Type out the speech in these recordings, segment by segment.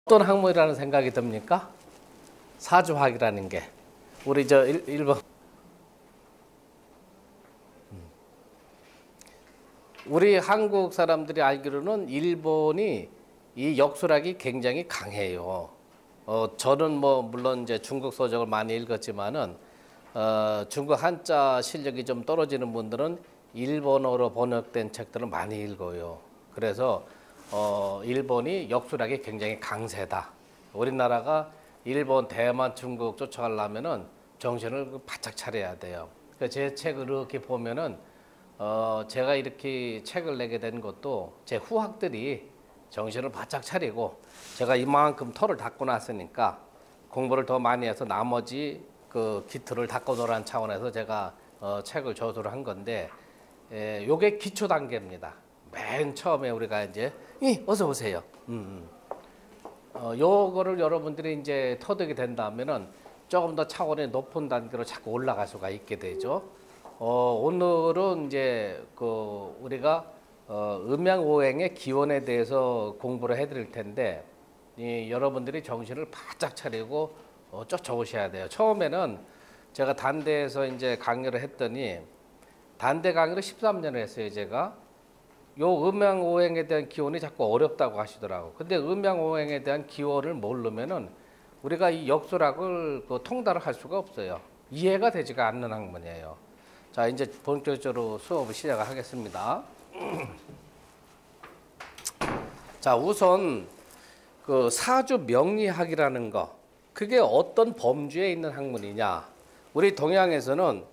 어떤 학문이라는 생각이 듭니까? 사주학이라는 게 우리 저 일본 우리 한국 사람들이 알기로는 일본이 이 역술학이 굉장히 강해요. 저는 뭐 물론 이제 중국 서적을 많이 읽었지만은 중국 한자 실력이 좀 떨어지는 분들은 일본어로 번역된 책들을 많이 읽어요. 그래서 일본이 역술학이 굉장히 강세다. 우리나라가 일본, 대만, 중국 쫓아가려면은 정신을 바짝 차려야 돼요. 그러니까 제 책을 이렇게 보면은 제가 이렇게 책을 내게 된 것도 제 후학들이 정신을 바짝 차리고 제가 이만큼 털을 닦고 났으니까 공부를 더 많이 해서 나머지 그 기틀을 닦고 노란 차원에서 제가 책을 저술을 한 건데 요게 기초 단계입니다. 맨 처음에 우리가 이제 어서 오세요. 요거를 여러분들이 이제 터득이 된다면은 조금 더 차원의 높은 단계로 자꾸 올라갈 수가 있게 되죠. 오늘은 이제 그 우리가 음양오행의 기원에 대해서 공부를 해드릴 텐데 여러분들이 정신을 바짝 차리고 쫓아오셔야 돼요. 처음에는 제가 단대에서 이제 강의를 했더니 단대 강의를 13년을 했어요. 제가 요 음양오행에 대한 기원이 자꾸 어렵다고 하시더라고. 근데 음양오행에 대한 기원을 모르면은 우리가 이 역술학을 통달을 할 수가 없어요. 이해가 되지가 않는 학문이에요. 자, 이제 본격적으로 수업을 시작하겠습니다. 자, 우선 그 사주 명리학이라는 거, 그게 어떤 범주에 있는 학문이냐? 우리 동양에서는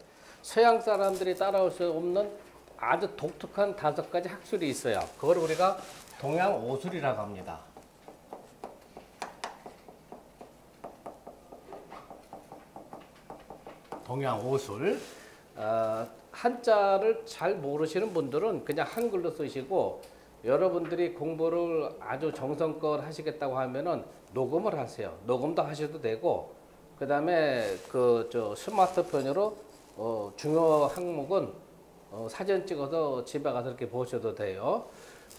서양 사람들이 따라올 수 없는 아주 독특한 5가지 학술이 있어요. 그걸 우리가 동양 오술이라고 합니다. 동양 오술. 한자를 잘 모르시는 분들은 그냥 한글로 쓰시고 여러분들이 공부를 아주 정성껏 하시겠다고 하면은 녹음을 하세요. 녹음도 하셔도 되고 그 다음에 저 스마트폰으로 중요 항목은 사진 찍어서 집에 가서 이렇게 보셔도 돼요.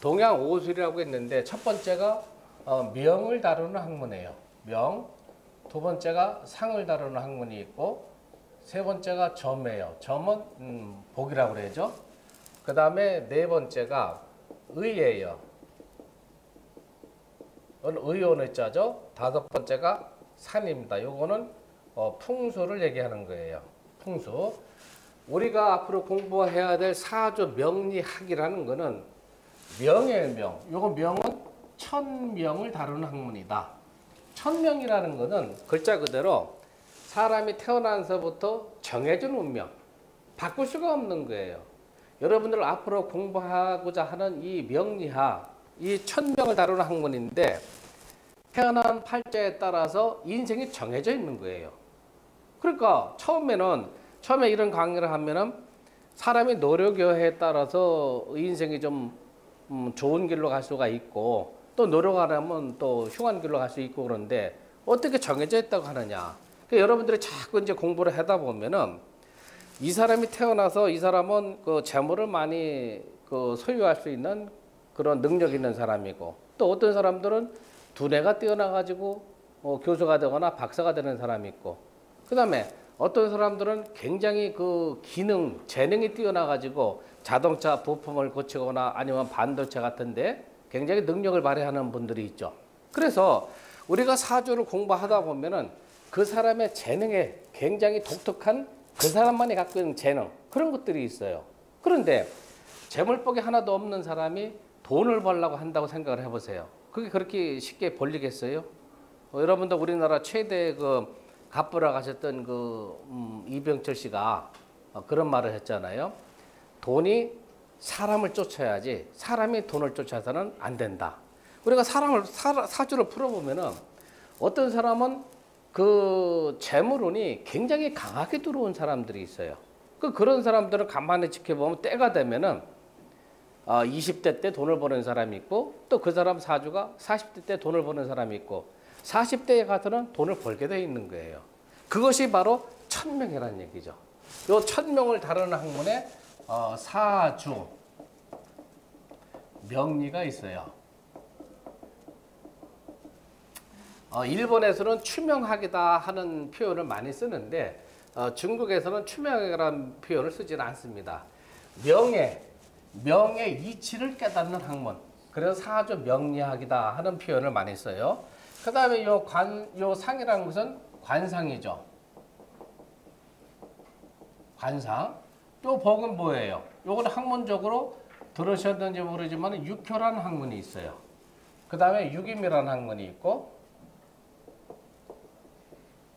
동양 오술이라고 했는데 첫 번째가 명을 다루는 학문이에요. 명. 두 번째가 상을 다루는 학문이 있고 세 번째가 점이에요. 점은 복이라고 그러죠. 그 다음에 네 번째가 의예요. 의오는 자죠. 다섯 번째가 산입니다. 요거는 풍수를 얘기하는 거예요. 풍수. 우리가 앞으로 공부해야 될 사주 명리학이라는 거는 명예의 명. 요거 명은 천명을 다루는 학문이다. 천명이라는 거는 글자 그대로 사람이 태어나서부터 정해진 운명, 바꿀 수가 없는 거예요. 여러분들 앞으로 공부하고자 하는 이 명리학, 이 천명을 다루는 학문인데 태어난 팔자에 따라서 인생이 정해져 있는 거예요. 그러니까 처음에 이런 강의를 하면은 사람이 노력에 따라서 인생이 좀 좋은 길로 갈 수가 있고 또 노력하려면 또 흉한 길로 갈 수 있고 그런데 어떻게 정해져 있다고 하느냐. 그러니까 여러분들이 자꾸 이제 공부를 하다 보면은 이 사람이 태어나서 이 사람은 그 재물을 많이 소유할 수 있는 그런 능력 있는 사람이고 또 어떤 사람들은 두뇌가 뛰어나가지고 교수가 되거나 박사가 되는 사람이 있고 그 다음에 어떤 사람들은 굉장히 재능이 뛰어나가지고 자동차 부품을 고치거나 아니면 반도체 같은데 굉장히 능력을 발휘하는 분들이 있죠. 그래서 우리가 사주를 공부하다 보면은 그 사람의 재능에 굉장히 독특한 그 사람만이 갖고 있는 재능 그런 것들이 있어요. 그런데 재물복이 하나도 없는 사람이 돈을 벌려고 한다고 생각을 해보세요. 그게 그렇게 쉽게 벌리겠어요? 여러분도 우리나라 최대 갑부라 가셨던 이병철 씨가 그런 말을 했잖아요. 돈이 사람을 쫓아야지 사람이 돈을 쫓아서는 안 된다. 우리가 사주를 풀어보면은 어떤 사람은 재물운이 굉장히 강하게 들어온 사람들이 있어요. 그런 사람들은 가만히 지켜보면 때가 되면은 20대 때 돈을 버는 사람이 있고 또 그 사람 사주가 40대 때 돈을 버는 사람이 있고 40대에 가서는 돈을 벌게 돼 있는 거예요. 그것이 바로 천명이라는 얘기죠. 요 천명을 다루는 학문에 사주 명리가 있어요. 일본에서는 추명하기다 하는 표현을 많이 쓰는데 중국에서는 추명이라는 표현을 쓰지는 않습니다. 명예 이치를 깨닫는 학문. 그래서 사조 명리학이다 하는 표현을 많이 써요. 그 다음에 요 상이라는 것은 관상이죠. 관상. 요 복은 뭐예요? 요거는 학문적으로 들으셨는지 모르지만 육효라는 학문이 있어요. 그 다음에 육임이라는 학문이 있고,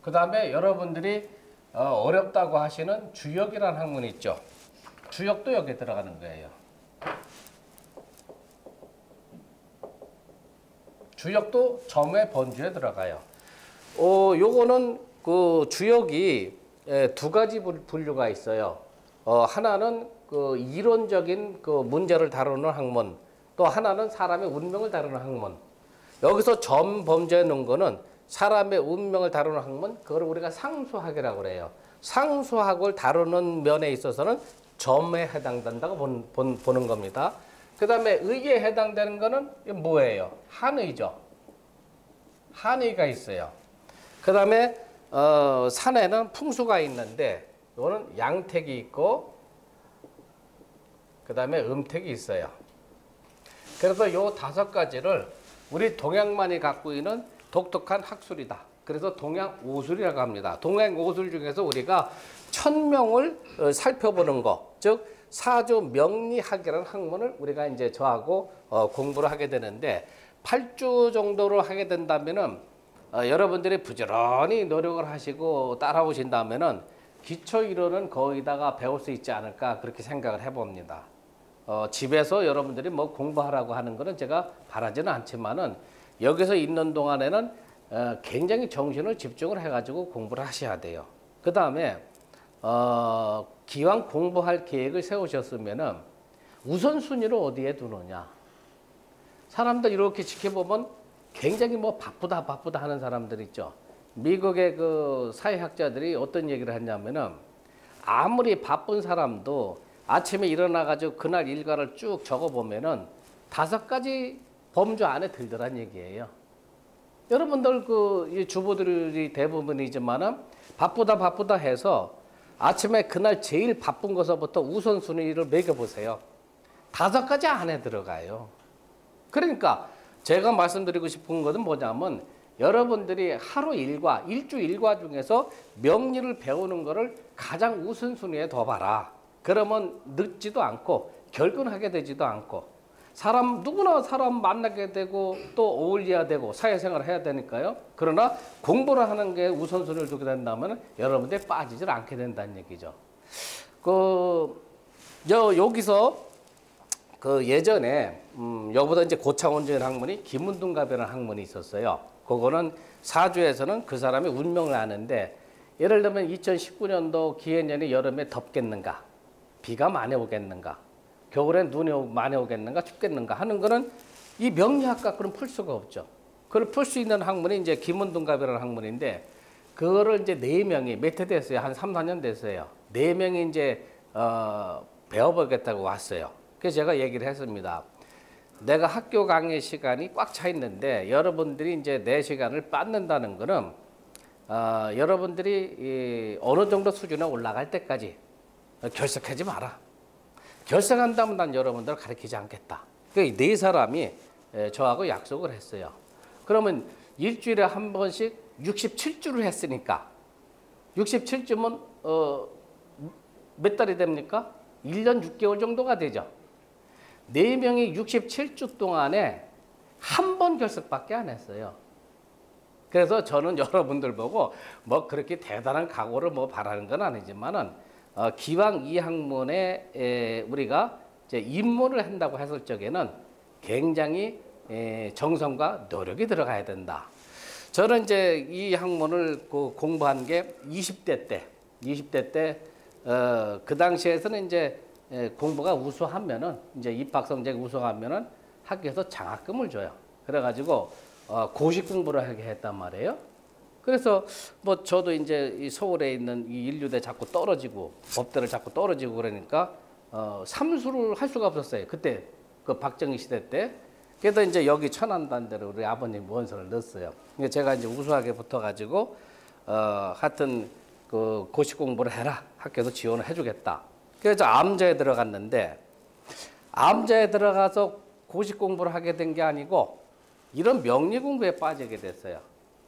그 다음에 여러분들이 어렵다고 하시는 주역이라는 학문이 있죠. 주역도 여기에 들어가는 거예요. 주역도 점의 번주에 들어가요. 요거는 그 주역이 두 가지 분류가 있어요. 하나는 그 이론적인 그 문제를 다루는 학문, 또 하나는 사람의 운명을 다루는 학문. 여기서 점 범주에 넣은 거는 사람의 운명을 다루는 학문, 그걸 우리가 상수학이라고 그래요. 상수학을 다루는 면에 있어서는 점에 해당된다고 보는 겁니다. 그 다음에 의에 해당되는 거는 뭐예요? 한의죠. 한의가 있어요. 그 다음에 산에는 풍수가 있는데 이거는 양택이 있고 그 다음에 음택이 있어요. 그래서 요 5가지를 우리 동양만이 갖고 있는 독특한 학술이다. 그래서 동양오술이라고 합니다. 동양오술 중에서 우리가 천명을 살펴보는 거, 즉 사조 명리학이라는 학문을 우리가 이제 저하고 공부를 하게 되는데 8주 정도로 하게 된다면은 여러분들이 부지런히 노력을 하시고 따라오신다면은 기초 이론은 거의다가 배울 수 있지 않을까 그렇게 생각을 해봅니다. 집에서 여러분들이 뭐 공부하라고 하는 거는 제가 바라지는 않지만은 여기서 있는 동안에는 굉장히 정신을 집중을 해가지고 공부를 하셔야 돼요. 그 다음에 기왕 공부할 계획을 세우셨으면은 우선순위를 어디에 두느냐. 사람들 이렇게 지켜보면 굉장히 뭐 바쁘다 하는 사람들 있죠. 미국의 그 사회학자들이 어떤 얘기를 했냐면은 아무리 바쁜 사람도 아침에 일어나가지고 그날 일과를 쭉 적어보면은 5가지 범주 안에 들더란 얘기예요. 여러분들 그 주부들이 대부분이지만은 바쁘다 해서 아침에 그날 제일 바쁜 것부터 우선순위를 매겨보세요. 5가지 안에 들어가요. 그러니까 제가 말씀드리고 싶은 것은 뭐냐면 여러분들이 하루 일과, 일주 일과 중에서 명리를 배우는 것을 가장 우선순위에 둬봐라. 그러면 늦지도 않고 결근하게 되지도 않고 누구나 사람 만나게 되고 또 어울려야 되고 사회생활을 해야 되니까요. 그러나 공부를 하는 게 우선순위를 두게 된다면 여러분들이 빠지질 않게 된다는 얘기죠. 여기서 그 예전에 여보다 이제 고차원적인 학문이 김운동갑이라는 학문이 있었어요. 그거는 사주에서는 그 사람의 운명을 아는데 예를 들면 2019년도 기해년이 여름에 덥겠는가, 비가 많이 오겠는가, 겨울엔 눈이 많이 오겠는가, 춥겠는가 하는 거는 이 명리학 갖고는 풀 수가 없죠. 그걸 풀 수 있는 학문이 이제 김운동갑이라는 학문인데 그거를 이제 4명이 몇 해 됐어요. 한 3, 4년 됐어요. 4명이 이제 배워보겠다고 왔어요. 그래서 제가 얘기를 했습니다. 내가 학교 강의 시간이 꽉 차 있는데 여러분들이 이제 내 시간을 뺏는다는 거는 여러분들이 어느 정도 수준에 올라갈 때까지 결석하지 마라. 결석한다면 난 여러분들을 가르치지 않겠다. 그러니까 4사람이 저하고 약속을 했어요. 그러면 일주일에 한 번씩 67주를 했으니까 67주면 몇 달이 됩니까? 1년 6개월 정도가 되죠. 4명이 67주 동안에 한 번 결석밖에 안 했어요. 그래서 저는 여러분들 보고 뭐 그렇게 대단한 각오를 뭐 바라는 건 아니지만은 기왕 이 학문에 우리가 이제 입문을 한다고 했을 적에는 굉장히 정성과 노력이 들어가야 된다. 저는 이제 이 학문을 공부한 게 20대 때 그 당시에서는 이제 공부가 우수하면은 이제 입학 성적이 우수하면은 학교에서 장학금을 줘요. 그래가지고 고시 공부를 하게 했단 말이에요. 그래서 뭐 저도 이제 이 서울에 있는 이 인류대 자꾸 떨어지고 법대를 자꾸 떨어지고 그러니까 삼수를 할 수가 없었어요. 그때 그 박정희 시대 때 그래도 이제 여기 천안단대로 우리 아버님 원서를 넣었어요. 제가 이제 우수하게 붙어가지고 하여튼 그 고시 공부를 해라. 학교에서 지원을 해주겠다. 그래서 암자에 들어갔는데 암자에 들어가서 고시 공부를 하게 된 게 아니고 이런 명리 공부에 빠지게 됐어요.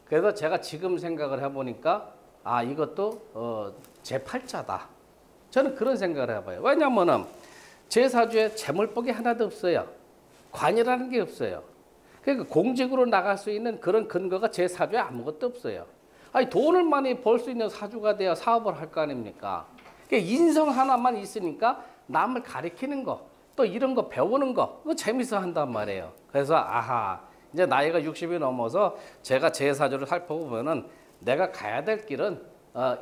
그래서 제가 지금 생각을 해보니까 아 이것도 제8자다. 저는 그런 생각을 해봐요. 왜냐면은 제4주에 재물복이 하나도 없어요. 관이라는 게 없어요. 그러니까 공직으로 나갈 수 있는 그런 근거가 제4주에 아무것도 없어요. 아니 돈을 많이 벌 수 있는 사주가 돼야 사업을 할 거 아닙니까? 그러니까 인성 하나만 있으니까 남을 가리키는 거, 또 이런 거 배우는 거, 그거 재밌어 한단 말이에요. 그래서 아하, 이제 나이가 60이 넘어서 제가 제4주를 살펴보면은 내가 가야 될 길은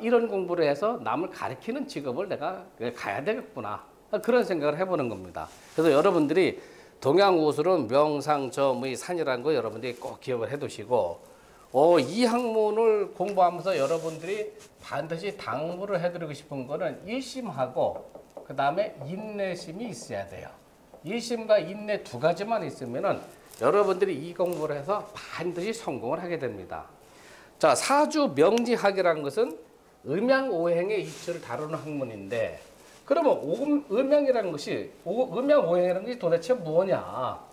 이런 공부를 해서 남을 가리키는 직업을 내가 가야 되겠구나. 그런 생각을 해보는 겁니다. 그래서 여러분들이 동양우술은 명상점의 산이라는 거 여러분들이 꼭 기억을 해두시고 이 학문을 공부하면서 여러분들이 반드시 당부를 해드리고 싶은 거는 일심하고 그 다음에 인내심이 있어야 돼요. 일심과 인내 두 가지만 있으면은 여러분들이 이 공부를 해서 반드시 성공을 하게 됩니다. 자, 사주 명리학이라는 것은 음양오행의 이치를 다루는 학문인데 그러면 음양이라는 것이 음양오행이라는 것이 도대체 뭐냐?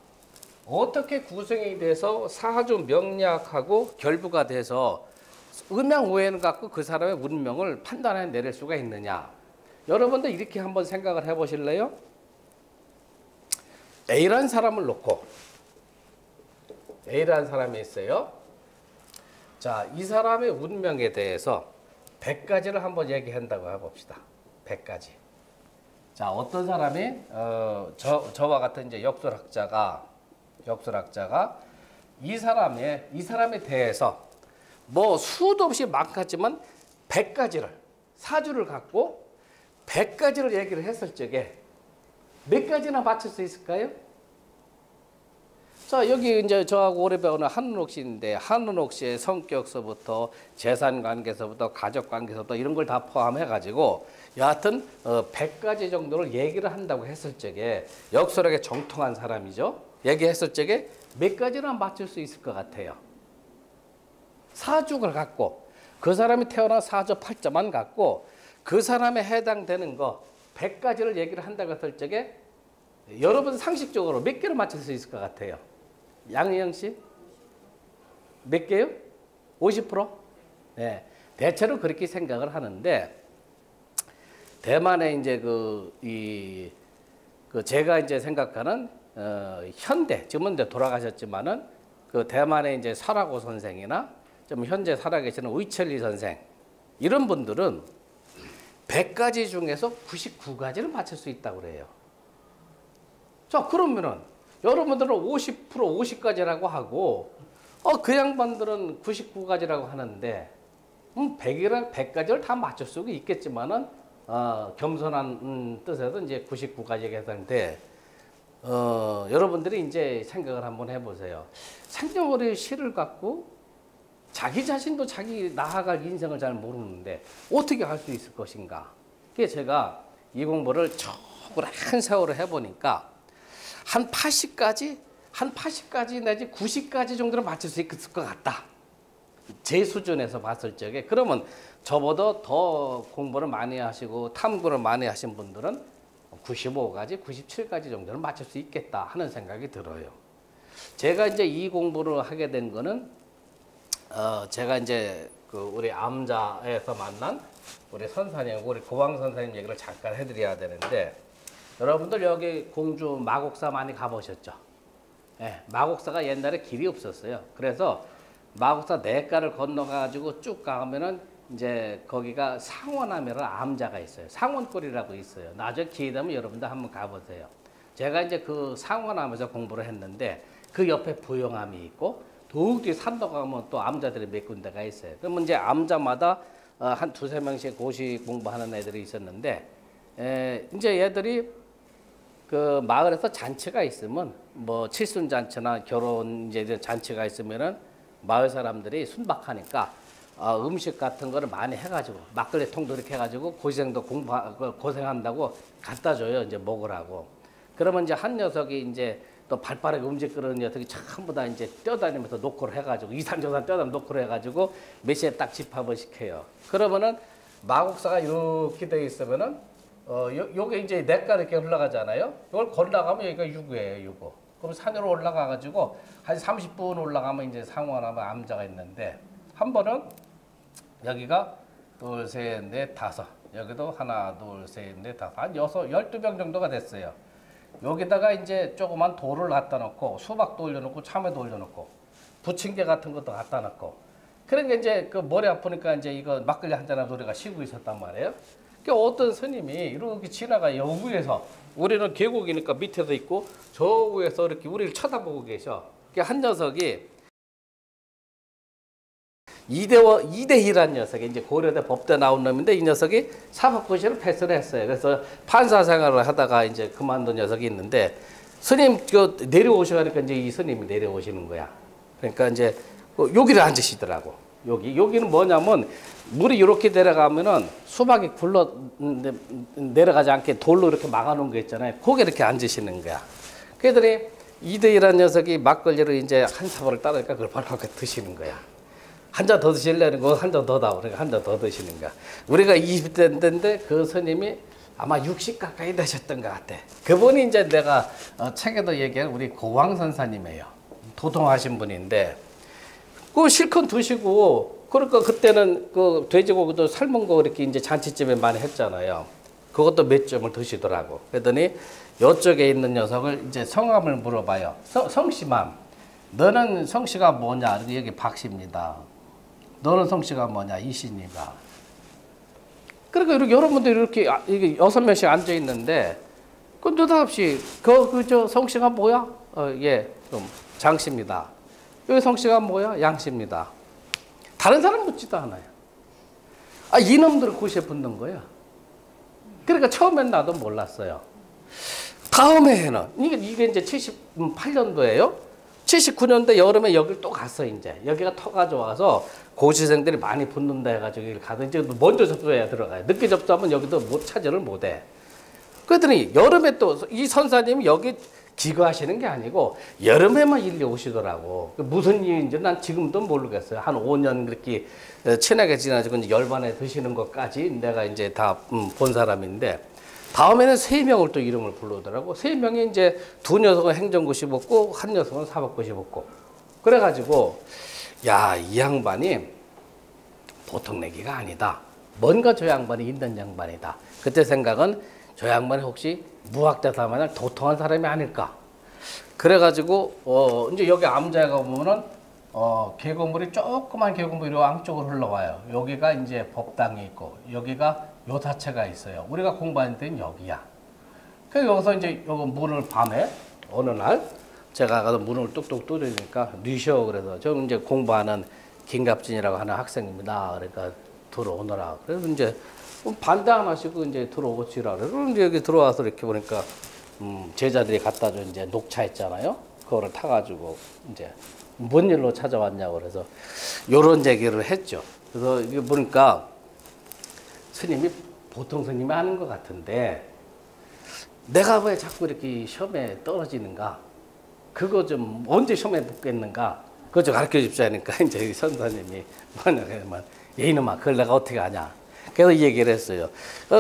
어떻게 구성이 돼서 사주 명리학하고 결부가 돼서 음양오행을 갖고 그 사람의 운명을 판단해 내릴 수가 있느냐? 여러분들 이렇게 한번 생각을 해보실래요? A라는 사람을 놓고 A라는 사람이 있어요. 자, 이 사람의 운명에 대해서 100가지를 한번 얘기한다고 해봅시다. 100가지. 자, 어떤 사람이 저와 같은 이제 역술학자가 이 사람에 대해서 뭐 수도 없이 많겠지만 100가지를 사주를 갖고 100가지를 얘기를 했을 적에 몇 가지나 맞출 수 있을까요? 자, 여기 이제 저하고 오래 배우는 한은옥 씨인데 한은옥 씨의 성격서부터 재산 관계서부터 가족 관계서부터 이런 걸 다 포함해 가지고 여하튼 100가지 정도를 얘기를 한다고 했을 적에 역설하게 정통한 사람이죠. 얘기했을 적에 몇 가지나 맞출 수 있을 것 같아요. 사주를 갖고 그 사람이 태어난 사주 팔자만 갖고 그 사람에 해당되는 거 100가지를 얘기를 한다고 했을 적에 여러분 상식적으로 몇 개를 맞출 수 있을 것 같아요. 양희영 씨? 몇 개요? 50%? 네. 대체로 그렇게 생각을 하는데 대만의 이제 제가 이제 생각하는 현대 지금은 이제 돌아가셨지만은 그 대만의 이제 설하고 선생이나 좀 현재 살아계시는 의철리 선생 이런 분들은 100가지 중에서 99가지를 맞출 수 있다고 그래요. 자, 그러면은 여러분들은 50% 50가지라고 하고 그 양반들은 99가지라고 하는데 100가지를 다 맞출 수가 있겠지만은 겸손한 뜻에서 이제 99가지가 해당돼. 여러분들이 이제 생각을 한번 해보세요. 생년월일 시를 갖고 자기 자신도 자기 나아갈 인생을 잘 모르는데 어떻게 할 수 있을 것인가? 그래서 제가 이 공부를 오랜 세월을 해보니까 한 80가지 내지 90가지 정도는 맞출 수 있을 것 같다. 제 수준에서 봤을 적에 그러면 저보다 더 공부를 많이 하시고 탐구를 많이 하신 분들은 95가지, 97가지 정도는 맞출 수 있겠다 하는 생각이 들어요. 제가 이제 이 공부를 하게 된 거는 제가 이제 그 우리 암자에서 만난 우리 선사님, 우리 고왕 선사님 얘기를 잠깐 해드려야 되는데 여러분들 여기 공주 마곡사 많이 가보셨죠? 네, 마곡사가 옛날에 길이 없었어요. 그래서 마곡사 내가를 건너가지고 쭉 가면은 이제 거기가 상원암이라는 암자가 있어요. 상원골이라고 있어요. 나중에 기회 되면 여러분들 한번 가보세요. 제가 이제 그 상원암에서 공부를 했는데 그 옆에 부영암이 있고 더욱 뒤 산도 가면 또 암자들이 몇 군데가 있어요. 그러면 이제 암자마다 한 두세 명씩 고시 공부하는 애들이 있었는데 이제 얘들이 그 마을에서 잔치가 있으면 뭐 칠순잔치나 결혼 이제 잔치가 있으면은 마을 사람들이 순박하니까 음식 같은 거를 많이 해가지고 막걸리 통도 이렇게 해가지고 고생도 고생한다고 갖다 줘요. 이제 먹으라고. 그러면 이제 한 녀석이 이제 또 발빠르게 움직이는 녀석이 전부 다 이제 뛰어다니면서 노크를 해가지고 이산저산 뛰어다니면서 노크를 해가지고 몇 시에 딱 집합을 시켜요. 그러면은 마곡사가 이렇게 돼 있으면은 요게 이제 내가 이렇게 흘러가잖아요. 이걸 걸어가면 여기가 유구예요, 유구. 그럼 산으로 올라가가지고 한 30분 올라가면 이제 상원하면 암자가 있는데 한 번은 여기가 둘, 셋, 넷, 다섯. 여기도 하나, 둘, 셋, 넷, 다섯. 한 12병 정도가 됐어요. 여기다가 이제 조그만 돌을 갖다 놓고 수박도 올려놓고 참외도 올려놓고 부침개 같은 것도 갖다 놓고 그러니까 이제 그 머리 아프니까 이제 이거 막걸리 한잔하고 우리가 쉬고 있었단 말이에요. 그러니까 어떤 스님이 이렇게 지나가 여 위에서 우리는 계곡이니까 밑에서 있고 저 위에서 이렇게 우리를 쳐다보고 계셔. 그러니까 한 녀석이 이대희라는 녀석이 이제 고려대 법대 나온 놈인데 이 녀석이 사법고시를 패스를 했어요. 그래서 판사 생활을 하다가 이제 그만둔 녀석이 있는데 스님 내려오시니까 이제 이 스님이 내려오시는 거야. 그러니까 이제 여기를 앉으시더라고. 여기는 뭐냐면 물이 이렇게 내려가면은 수박이 굴러 내려가지 않게 돌로 이렇게 막아놓은 거 있잖아요. 거기 이렇게 앉으시는 거야. 그랬더니 이대희라는 녀석이 막걸리를 이제 한 사발을 따르니까 그걸 바로 드시는 거야. 한 잔 더 드실래는 거 한 잔 더 다오. 그러니까 한 잔 더 드시는 거야. 우리가 20대인데 그 스님이 아마 60 가까이 되셨던 것 같아. 그분이 이제 내가 책에도 얘기한 우리 고왕선사님이에요. 도통하신 분인데 그 실컷 드시고 그러니까 그때는 그 돼지고기도 삶은 거 이렇게 이제 잔치집에 많이 했잖아요. 그것도 몇 점을 드시더라고. 그랬더니 이쪽에 있는 녀석을 이제 성함을 물어봐요. 성씨만. 너는 성씨가 뭐냐? 여기 박씨입니다. 너는 성씨가 뭐냐? 이씨입니다. 그러니까 이렇게 여러분들 이렇게 6명씩 앉아 있는데 그 느닷없이 저 성씨가 뭐야? 예, 좀 장씨입니다. 여기 성씨가 뭐야? 양씨입니다. 다른 사람 묻지도 않아요. 이놈들을 고시에 붙는 거야. 그러니까 처음엔 나도 몰랐어요. 다음 해에는 이게 이제 78년도예요. 79년도 여름에 여길 또 갔어. 이제 여기가 터가지고 와서 고시생들이 많이 붙는다 해가지고 여기 가서 이제 먼저 접수해야 들어가요. 늦게 접수하면 여기도 차지를 못해. 그랬더니 여름에 또 이 선사님이 여기 기거하시는 게 아니고 여름에만 일리 오시더라고. 무슨 일인지 난 지금도 모르겠어요. 한 5년 그렇게 친하게 지나지고 이제 열반에 드시는 것까지 내가 이제 다 본 사람인데 다음에는 3명을 또 이름을 부르더라고. 3명이 이제 2녀석은 행정고시 붙고 1녀석은 사법고시 붙고. 그래가지고 야, 이 양반이 보통 내기가 아니다. 뭔가 저 양반이 있는 양반이다. 그때 생각은 저 양반이 혹시 무학자사 마냥 도통한 사람이 아닐까. 그래가지고 이제 여기 암자에 가보면은 계곡물이 조그만 계곡물이 양쪽으로 흘러와요. 여기가 이제 법당이 있고 여기가 요사체가 있어요. 우리가 공부하는 데는 여기야. 그래서 여기서 이제 여기 문을 밤에 어느 날 제가 가서 문을 뚝뚝 뚫으니까 뉘셔. 그래서 저는 이제 공부하는 김갑진이라고 하는 학생입니다. 그러니까 들어오너라. 그래서 이제 반대 안 하시고 이제 들어오시라. 그래서 이제 여기 들어와서 이렇게 보니까 제자들이 갖다 준 이제 녹차 있잖아요. 그거를 타가지고 이제 뭔 일로 찾아왔냐고 그래서 요런 얘기를 했죠. 그래서 이게 보니까 스님이 보통 스님이 하는 것 같은데 내가 왜 자꾸 이렇게 시험에 떨어지는가? 그거 좀 언제 시험에 붙겠는가? 그거 좀 가르쳐 줍시오 하니까 이제 선사님이 뭐냐면 이놈아 그걸 내가 어떻게 아냐? 그래서 이 얘기를 했어요.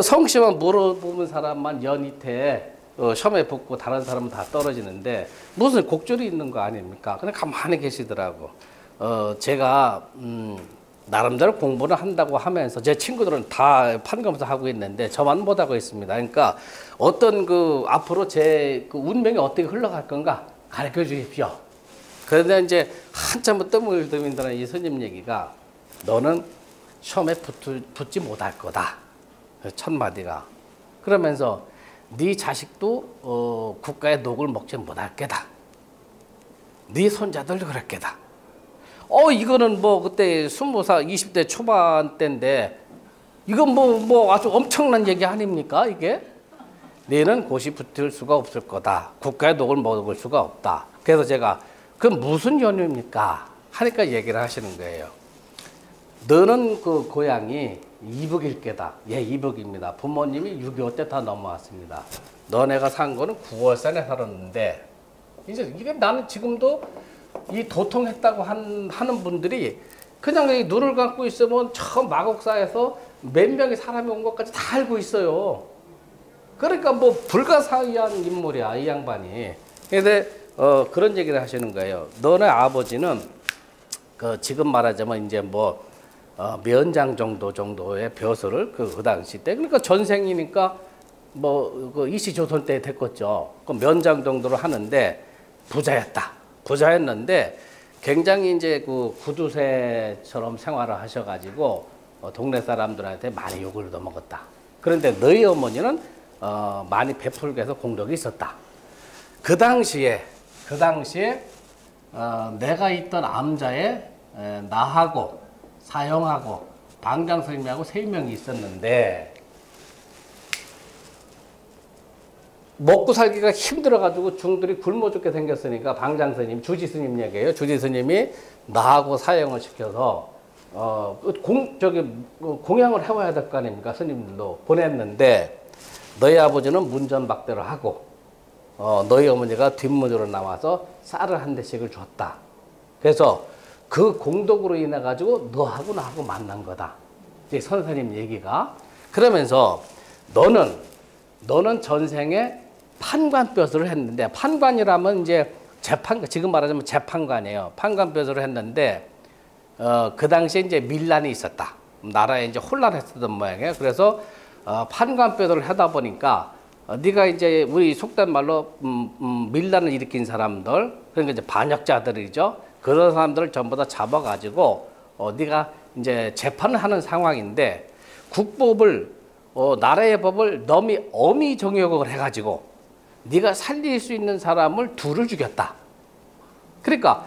성씨만 물어보는 사람만 연이태 시험에 붙고 다른 사람은 다 떨어지는데 무슨 곡절이 있는 거 아닙니까? 그냥 가만히 계시더라고. 제가 나름대로 공부를 한다고 하면서 제 친구들은 다 판검사 하고 있는데 저만 못 하고 있습니다. 그러니까 어떤 앞으로 제 운명이 어떻게 흘러갈 건가 가르쳐 주십시오. 그런데 이제 한참 뜸을 들이는 이 스님 얘기가 너는 시험에 붙지 못할 거다. 첫 마디가. 그러면서 네 자식도 국가의 녹을 먹지 못할 게다. 네 손자들도 그럴 게다. 이거는 뭐 그때 20대 초반 때인데 이건 뭐 아주 엄청난 얘기 아닙니까 이게? 너는 고시 붙을 수가 없을 거다. 국가의 녹을 먹을 수가 없다. 그래서 제가 그럼 무슨 연유입니까? 하니까 얘기를 하시는 거예요. 너는 그 고향이 이북일 게다. 예, 이북입니다. 부모님이 6.25 때 다 넘어왔습니다. 너네가 산 거는 9월산에 살았는데 이제 이게 나는 지금도 이 도통했다고 하는 분들이 그냥 이 눈을 감고 있으면 처음 마곡사에서 몇 명의 사람이 온 것까지 다 알고 있어요. 그러니까 뭐 불가사의한 인물이야, 이 양반이. 근데 그런 얘기를 하시는 거예요. 너네 아버지는 그 지금 말하자면 이제 뭐 면장 정도의 벼슬을 그 당시 때, 그러니까 전생이니까 뭐 그 이시조선 때 됐겠죠. 그 면장 정도로 하는데 부자였는데 굉장히 이제 그 구두쇠처럼 생활을 하셔가지고 동네 사람들한테 많이 욕을 얻어먹었다. 그런데 너희 어머니는 많이 베풀게 해서 공덕이 있었다. 그 당시에 내가 있던 암자에 나하고 사형하고 방장스님하고 3명이 있었는데 먹고 살기가 힘들어가지고 중들이 굶어 죽게 생겼으니까 방장스님, 주지스님 얘기예요. 주지스님이 나하고 사형을 시켜서 공양을 해와야 될 거 아닙니까? 스님들도 보냈는데 너희 아버지는 문전박대를 하고 너희 어머니가 뒷문으로 나와서 쌀을 한 대씩을 줬다. 그래서 그 공덕으로 인해 가지고 너하고 나하고 만난 거다. 이제 선생님 얘기가. 그러면서 너는 전생에 판관벼슬을 했는데, 판관이라면 이제 지금 말하자면 재판관이에요. 판관벼슬을 했는데 그 당시에 이제 밀란이 있었다. 나라에 이제 혼란했었던 모양이에요. 그래서 판관벼슬을 하다 보니까 네가 이제 우리 속된 말로 밀란을 일으킨 사람들, 그러니까 이제 반역자들이죠. 그런 사람들을 전부 다 잡아가지고 네가 이제 재판을 하는 상황인데 국법을 나라의 법을 너무 엄히 정역을 해가지고 네가 살릴 수 있는 사람을 둘을 죽였다. 그러니까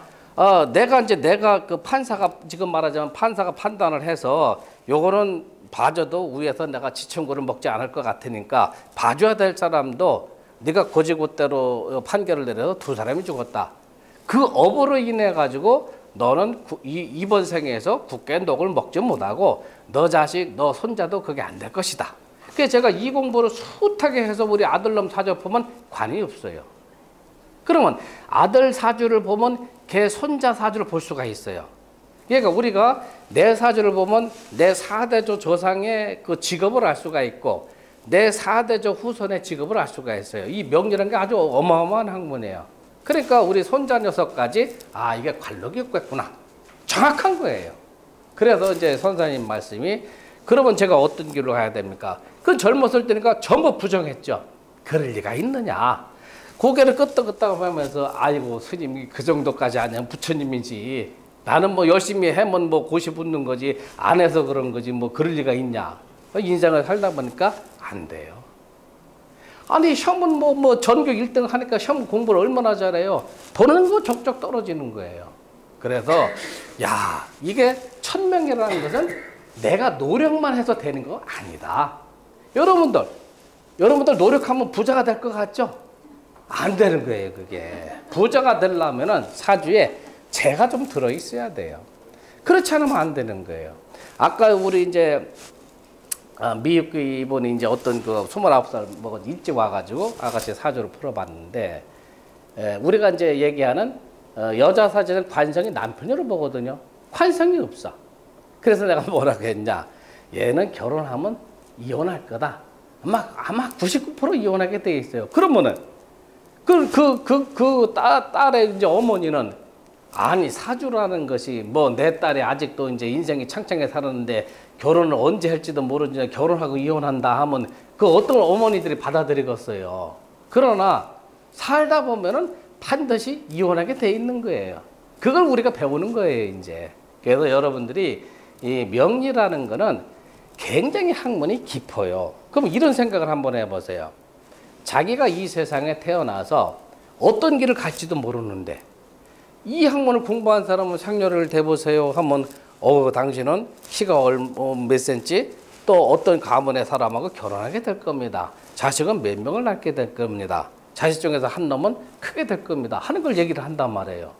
내가 그 판사가 지금 말하자면 판사가 판단을 해서 요거는 봐줘도 위에서 내가 지청구를 먹지 않을 것 같으니까 봐줘야 될 사람도 네가 고지고대로 판결을 내려서 2사람이 죽었다. 그 업으로 인해 가지고 너는 이번 생에서 국가의 녹을 먹지 못하고 너 자식, 너 손자도 그게 안 될 것이다. 그래서 제가 이 공부를 숱하게 해서 우리 아들놈 사주 보면 관이 없어요. 그러면 아들 사주를 보면 걔 손자 사주를 볼 수가 있어요. 그러니까 우리가 내 사주를 보면 내 4대조 조상의 그 직업을 알 수가 있고 내 4대조 후손의 직업을 알 수가 있어요. 이 명리라는 게 아주 어마어마한 학문이에요. 그러니까 우리 손자 녀석까지 이게 관록이 없겠구나. 정확한 거예요. 그래서 이제 선생님 말씀이 그러면 제가 어떤 길로 가야 됩니까? 그건 젊었을 때니까 전부 부정했죠. 그럴 리가 있느냐. 고개를 끄덕끄덕 하면서 아이고 스님이 그 정도까지 아니면 부처님이지. 나는 뭐 열심히 하면 뭐 고시 붙는 거지. 안 해서 그런 거지. 뭐 그럴 리가 있냐. 인생을 살다 보니까 안 돼요. 아니 시험은 뭐 전교 1등 하니까 시험 공부를 얼마나 잘해요. 보는 거 족족 떨어지는 거예요. 그래서 이게 1000명이라는 것은 내가 노력만 해서 되는 거 아니다. 여러분들 노력하면 부자가 될 것 같죠? 안 되는 거예요, 그게. 부자가 되려면은 사주에 재가 좀 들어 있어야 돼요. 그렇지 않으면 안 되는 거예요. 아까 우리 이제 미국 이분이 이제 어떤 그 29살 먹은 일찍 와가지고 아가씨 사주를 풀어봤는데, 우리가 이제 얘기하는 여자 사주는 관성이 남편으로 보거든요. 관성이 없어. 그래서 내가 뭐라고 했냐. 얘는 결혼하면 이혼할 거다. 아마 99% 이혼하게 돼 있어요. 그러면은, 딸의 이제 어머니는 아니, 사주라는 것이 뭐 내 딸이 아직도 이제 인생이 창창하게 살았는데 결혼을 언제 할지도 모르지 결혼하고 이혼한다 하면 그 어떤 어머니들이 받아들이겠어요. 그러나 살다 보면은 반드시 이혼하게 돼 있는 거예요. 그걸 우리가 배우는 거예요, 이제. 그래서 여러분들이 이 명리라는 거는 굉장히 학문이 깊어요. 그럼 이런 생각을 한번 해보세요. 자기가 이 세상에 태어나서 어떤 길을 갈지도 모르는데 이 학문을 공부한 사람은 상녀를 대보세요 하면 당신은 키가 몇 센치 또 어떤 가문의 사람하고 결혼하게 될 겁니다. 자식은 몇 명을 낳게 될 겁니다. 자식 중에서 한 놈은 크게 될 겁니다. 하는 걸 얘기를 한단 말이에요.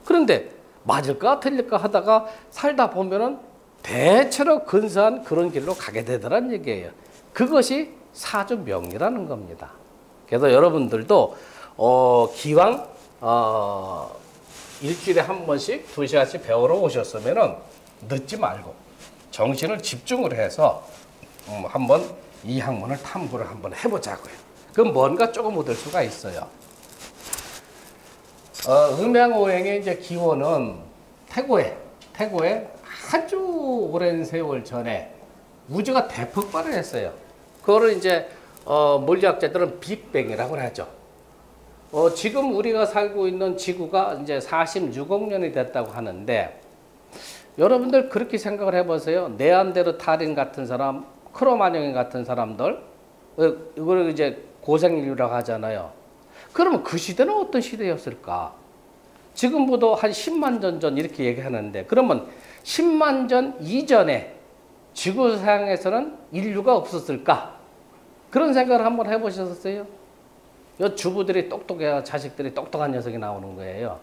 그런데 맞을까 틀릴까 하다가 살다 보면은 대체로 근사한 그런 길로 가게 되더란 얘기예요. 그것이 사주 명리라는 겁니다. 그래서 여러분들도 기왕 일주일에 한 번씩 2시간씩 배우러 오셨으면은 늦지 말고 정신을 집중을 해서 한번 이 학문을 탐구를 한번 해보자고요. 그럼 뭔가 조금 얻을 수가 있어요. 음양오행의 이제 기원은 태고에 아주 오랜 세월 전에 우주가 대폭발을 했어요. 그거를 이제 물리학자들은 빅뱅이라고 하죠. 지금 우리가 살고 있는 지구가 이제 46억 년이 됐다고 하는데, 여러분들 그렇게 생각을 해보세요. 네안데르탈인 같은 사람, 크로마뇽인 같은 사람들, 이걸 이제 고생인류라고 하잖아요. 그러면 그 시대는 어떤 시대였을까? 지금보다 한 10만 년 전 이렇게 얘기하는데, 그러면 10만 전 이전에 지구상에서는 인류가 없었을까? 그런 생각을 한번 해보셨어요? 요 주부들이 똑똑해야 자식들이 똑똑한 녀석이 나오는 거예요.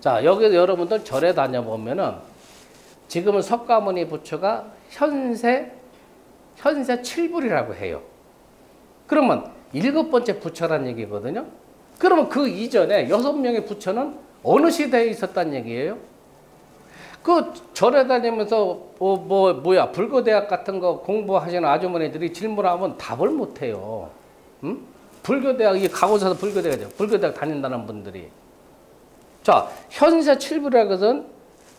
자, 여기 여러분들 절에 다녀보면은 지금은 석가모니 부처가 현세 7불이라고 해요. 그러면 7번째 부처란 얘기거든요. 그러면 그 이전에 6명의 부처는 어느 시대에 있었단 얘기예요? 그 절에 다니면서 뭐야 불교대학 같은 거 공부하시는 아주머니들이 질문하면 답을 못해요. 응? 불교대학, 이 가고사서 불교대학 다닌다는 분들이. 자, 현세 7불이라는 것은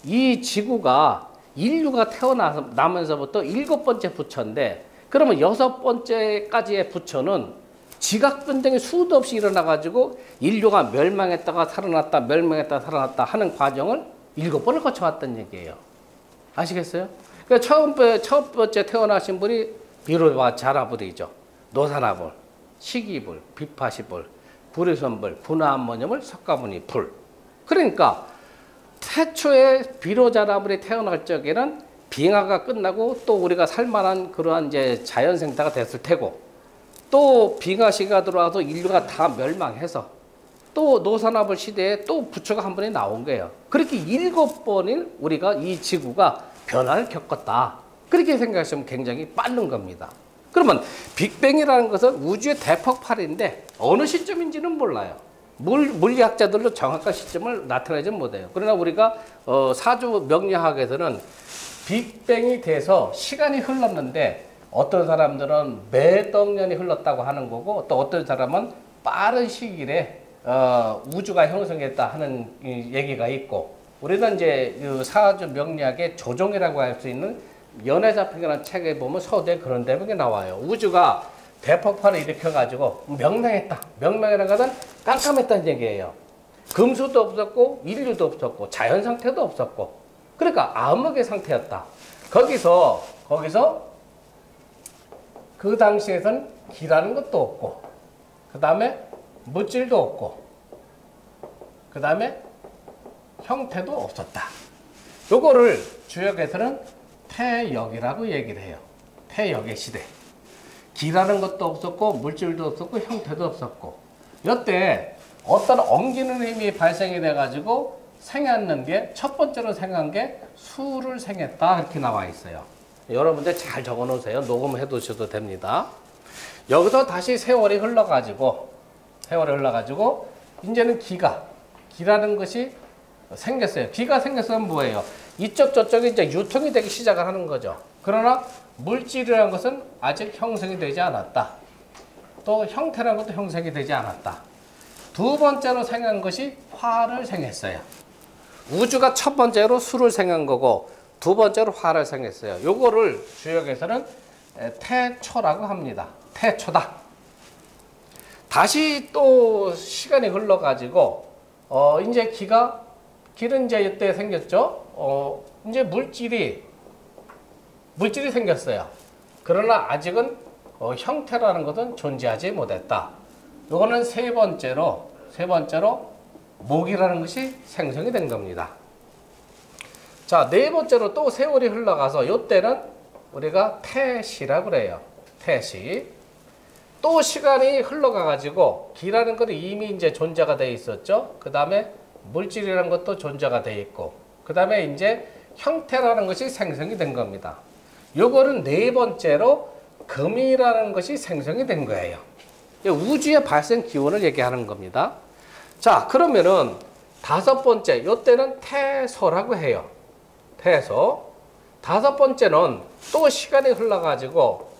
이 지구가 인류가 태어나면서부터 7번째 부처인데, 그러면 6번째까지의 부처는 지각변동이 수도 없이 일어나가지고 인류가 멸망했다가 살아났다, 멸망했다가 살아났다 하는 과정을 7번을 거쳐왔던 얘기예요. 아시겠어요? 그러니까 첫 번째 태어나신 분이 비로와 자라불이죠. 노사나불, 시기불, 비파시불, 불의선불, 분화암모념을 석가모니 불. 그러니까 태초에 비로자라불이 태어날 적에는 빙하가 끝나고 또 우리가 살만한 그러한 이제 자연 생태가 됐을 테고, 또 빙하 시기가 들어와서 인류가 다 멸망해서 또 노사나불 시대에 또 부처가 한 번에 나온 거예요. 그렇게 7번을 우리가 이 지구가 변화를 겪었다. 그렇게 생각하시면 굉장히 빠른 겁니다. 그러면 빅뱅이라는 것은 우주의 대폭발인데 어느 시점인지는 몰라요. 물리학자들도 정확한 시점을 나타내지 못해요. 그러나 우리가 사주 명리학에서는 빅뱅이 돼서 시간이 흘렀는데, 어떤 사람들은 몇억 년이 흘렀다고 하는 거고, 또 어떤 사람은 빠른 시기에 우주가 형성했다 하는 얘기가 있고, 우리는 이제 사주 명리학의 조종이라고 할 수 있는 연애자평이라는 책에 보면 서두에 그런 대목이 나와요. 우주가 대폭발을 일으켜가지고 명명했다. 명명이라는 것은 깜깜했다는 얘기예요. 금수도 없었고 인류도 없었고 자연 상태도 없었고, 그러니까 암흑의 상태였다. 거기서 그 당시에선 기라는 것도 없고, 그 다음에 물질도 없고, 그 다음에 형태도 없었다. 요거를 주역에서는 태역이라고 얘기를 해요. 태역의 시대. 기라는 것도 없었고 물질도 없었고 형태도 없었고, 이때 어떤 엉기는 힘이 발생이 돼가지고 생겼는 게, 첫 번째로 생긴 게 수를 생겼다 이렇게 나와 있어요. 여러분들 잘 적어 놓으세요. 녹음해 두셔도 됩니다. 여기서 다시 세월이 흘러가지고 이제는 기라는 것이 생겼어요. 기가 생겼으면 뭐예요? 이쪽 저쪽이 이제 유통이 되기 시작을 하는 거죠. 그러나 물질이라는 것은 아직 형성이 되지 않았다. 또 형태라는 것도 형성이 되지 않았다. 두 번째로 생긴 것이 화를 생겼어요. 우주가 첫 번째로 수를 생긴 거고, 두 번째로 화를 생겼어요. 요거를 주역에서는 태초라고 합니다. 태초다. 다시 또 시간이 흘러가지고 이제 길은 이제 이때 생겼죠. 이제 물질이 생겼어요. 그러나 아직은 형태라는 것은 존재하지 못했다. 요거는 세 번째로 목이라는 것이 생성이 된 겁니다. 자, 네 번째로 또 세월이 흘러가서 요때는 우리가 태시라고 그래요. 태시. 또 시간이 흘러가가지고 기라는 것은 이미 이제 존재가 돼 있었죠. 그 다음에 물질이라는 것도 존재가 돼 있고, 그 다음에 이제 형태라는 것이 생성이 된 겁니다. 요거는 네 번째로 금이라는 것이 생성이 된 거예요. 우주의 발생 기원을 얘기하는 겁니다. 자, 그러면은 다섯 번째, 요때는 태소라고 해요. 태소. 다섯 번째는 또 시간이 흘러가지고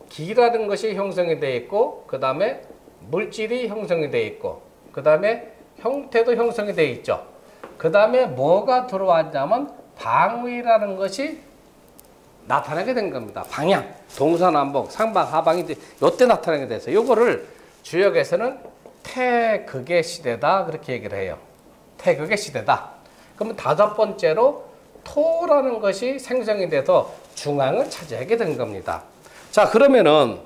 기라는 것이 형성이 되어 있고, 그 다음에 물질이 형성이 되어 있고, 그 다음에 형태도 형성이 되어 있죠. 그 다음에 뭐가 들어왔냐면 방위라는 것이 나타나게 된 겁니다. 방향, 동서남북, 상방하방이 요때 나타나게 돼서 요거를 주역에서는 태극의 시대다 그렇게 얘기를 해요. 태극의 시대다. 그러면 다섯 번째로 토라는 것이 생성이 돼서 중앙을 차지하게 된 겁니다. 자, 그러면은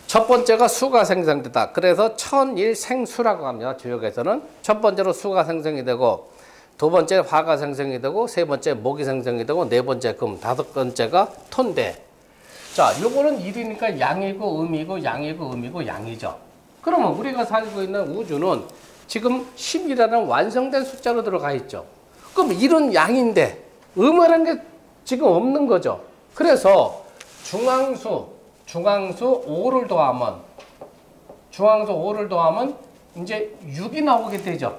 첫 번째가 수가 생성됐다. 그래서 천일생수라고 합니다. 주역에서는 첫 번째로 수가 생성이 되고, 두 번째 화가 생성이 되고, 세 번째 목이 생성이 되고, 네 번째 금, 다섯 번째가 토인데, 자, 요거는 일이니까 양이고 음이고 양이고 음이고 양이죠. 그러면 우리가 살고 있는 우주는 지금 10이라는 완성된 숫자로 들어가 있죠. 그럼 일은 양인데 음이라는 게 지금 없는 거죠. 그래서 중앙수 5를 더하면 이제 6이 나오게 되죠.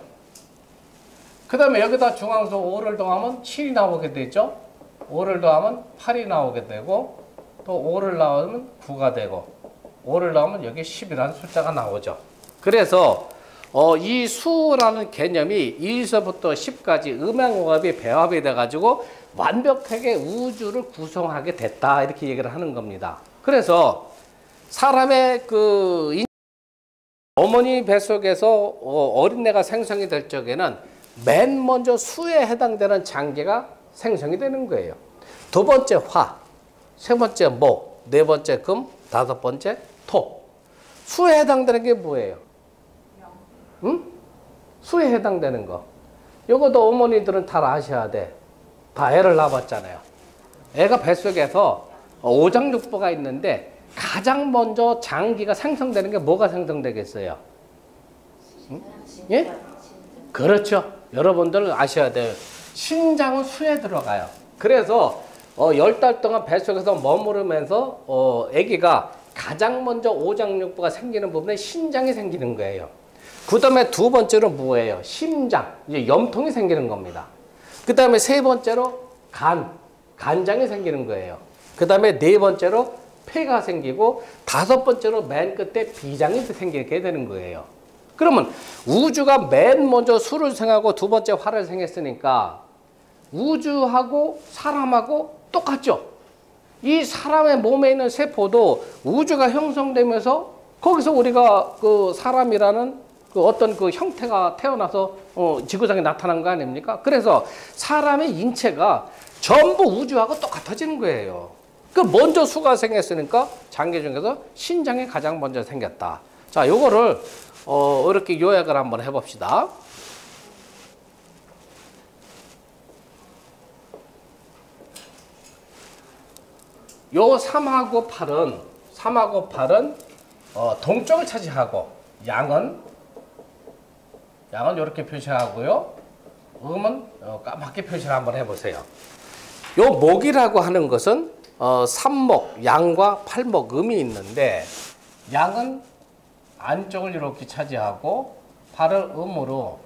그 다음에 여기다 중앙수 5를 더하면 7이 나오게 되죠. 5를 더하면 8이 나오게 되고, 또 5를 넣으면 9가 되고, 5를 넣으면 여기 10이라는 숫자가 나오죠. 그래서 이 수라는 개념이 1에서부터 10까지 음양오합이 배합이 돼가지고 완벽하게 우주를 구성하게 됐다 이렇게 얘기를 하는 겁니다. 그래서 사람의 어머니 뱃속에서 어린애가 생성이 될 적에는 맨 먼저 수에 해당되는 장기가 생성이 되는 거예요. 두 번째 화, 세 번째 목, 네 번째 금, 다섯 번째 토. 수에 해당되는 게 뭐예요? 응? 수에 해당되는 거. 이것도 어머니들은 다 아셔야 돼. 다 애를 낳았잖아요. 애가 뱃속에서 오장육부가 있는데 가장 먼저 장기가 생성되는 게 뭐가 생성되겠어요? 응? 예? 그렇죠. 여러분들 아셔야 돼요. 신장은 수에 들어가요. 그래서 10달 동안 뱃속에서 머무르면서 아기가 가장 먼저 오장육부가 생기는 부분에 신장이 생기는 거예요. 그 다음에 두 번째로 뭐예요? 심장, 이제 염통이 생기는 겁니다. 그 다음에 세 번째로 간장이 생기는 거예요. 그 다음에 네 번째로 폐가 생기고, 다섯 번째로 맨 끝에 비장이 생기게 되는 거예요. 그러면 우주가 맨 먼저 수를 생하고 두 번째 화를 생했으니까 우주하고 사람하고 똑같죠. 이 사람의 몸에 있는 세포도 우주가 형성되면서 거기서 우리가 그 사람이라는 그 어떤 그 형태가 태어나서 지구상에 나타난 거 아닙니까? 그래서 사람의 인체가 전부 우주하고 똑같아지는 거예요. 그 먼저 수가 생겼으니까 장기 중에서 신장이 가장 먼저 생겼다. 자, 요거를 이렇게 요약을 한번 해봅시다. 요 3하고 8은 동쪽을 차지하고, 양은 이렇게 표시하고요. 음은 까맣게 표시를 한번 해보세요. 요 목이라고 하는 것은 삼목, 양과 팔목, 음이 있는데, 양은 안쪽을 이렇게 차지하고 팔을 음으로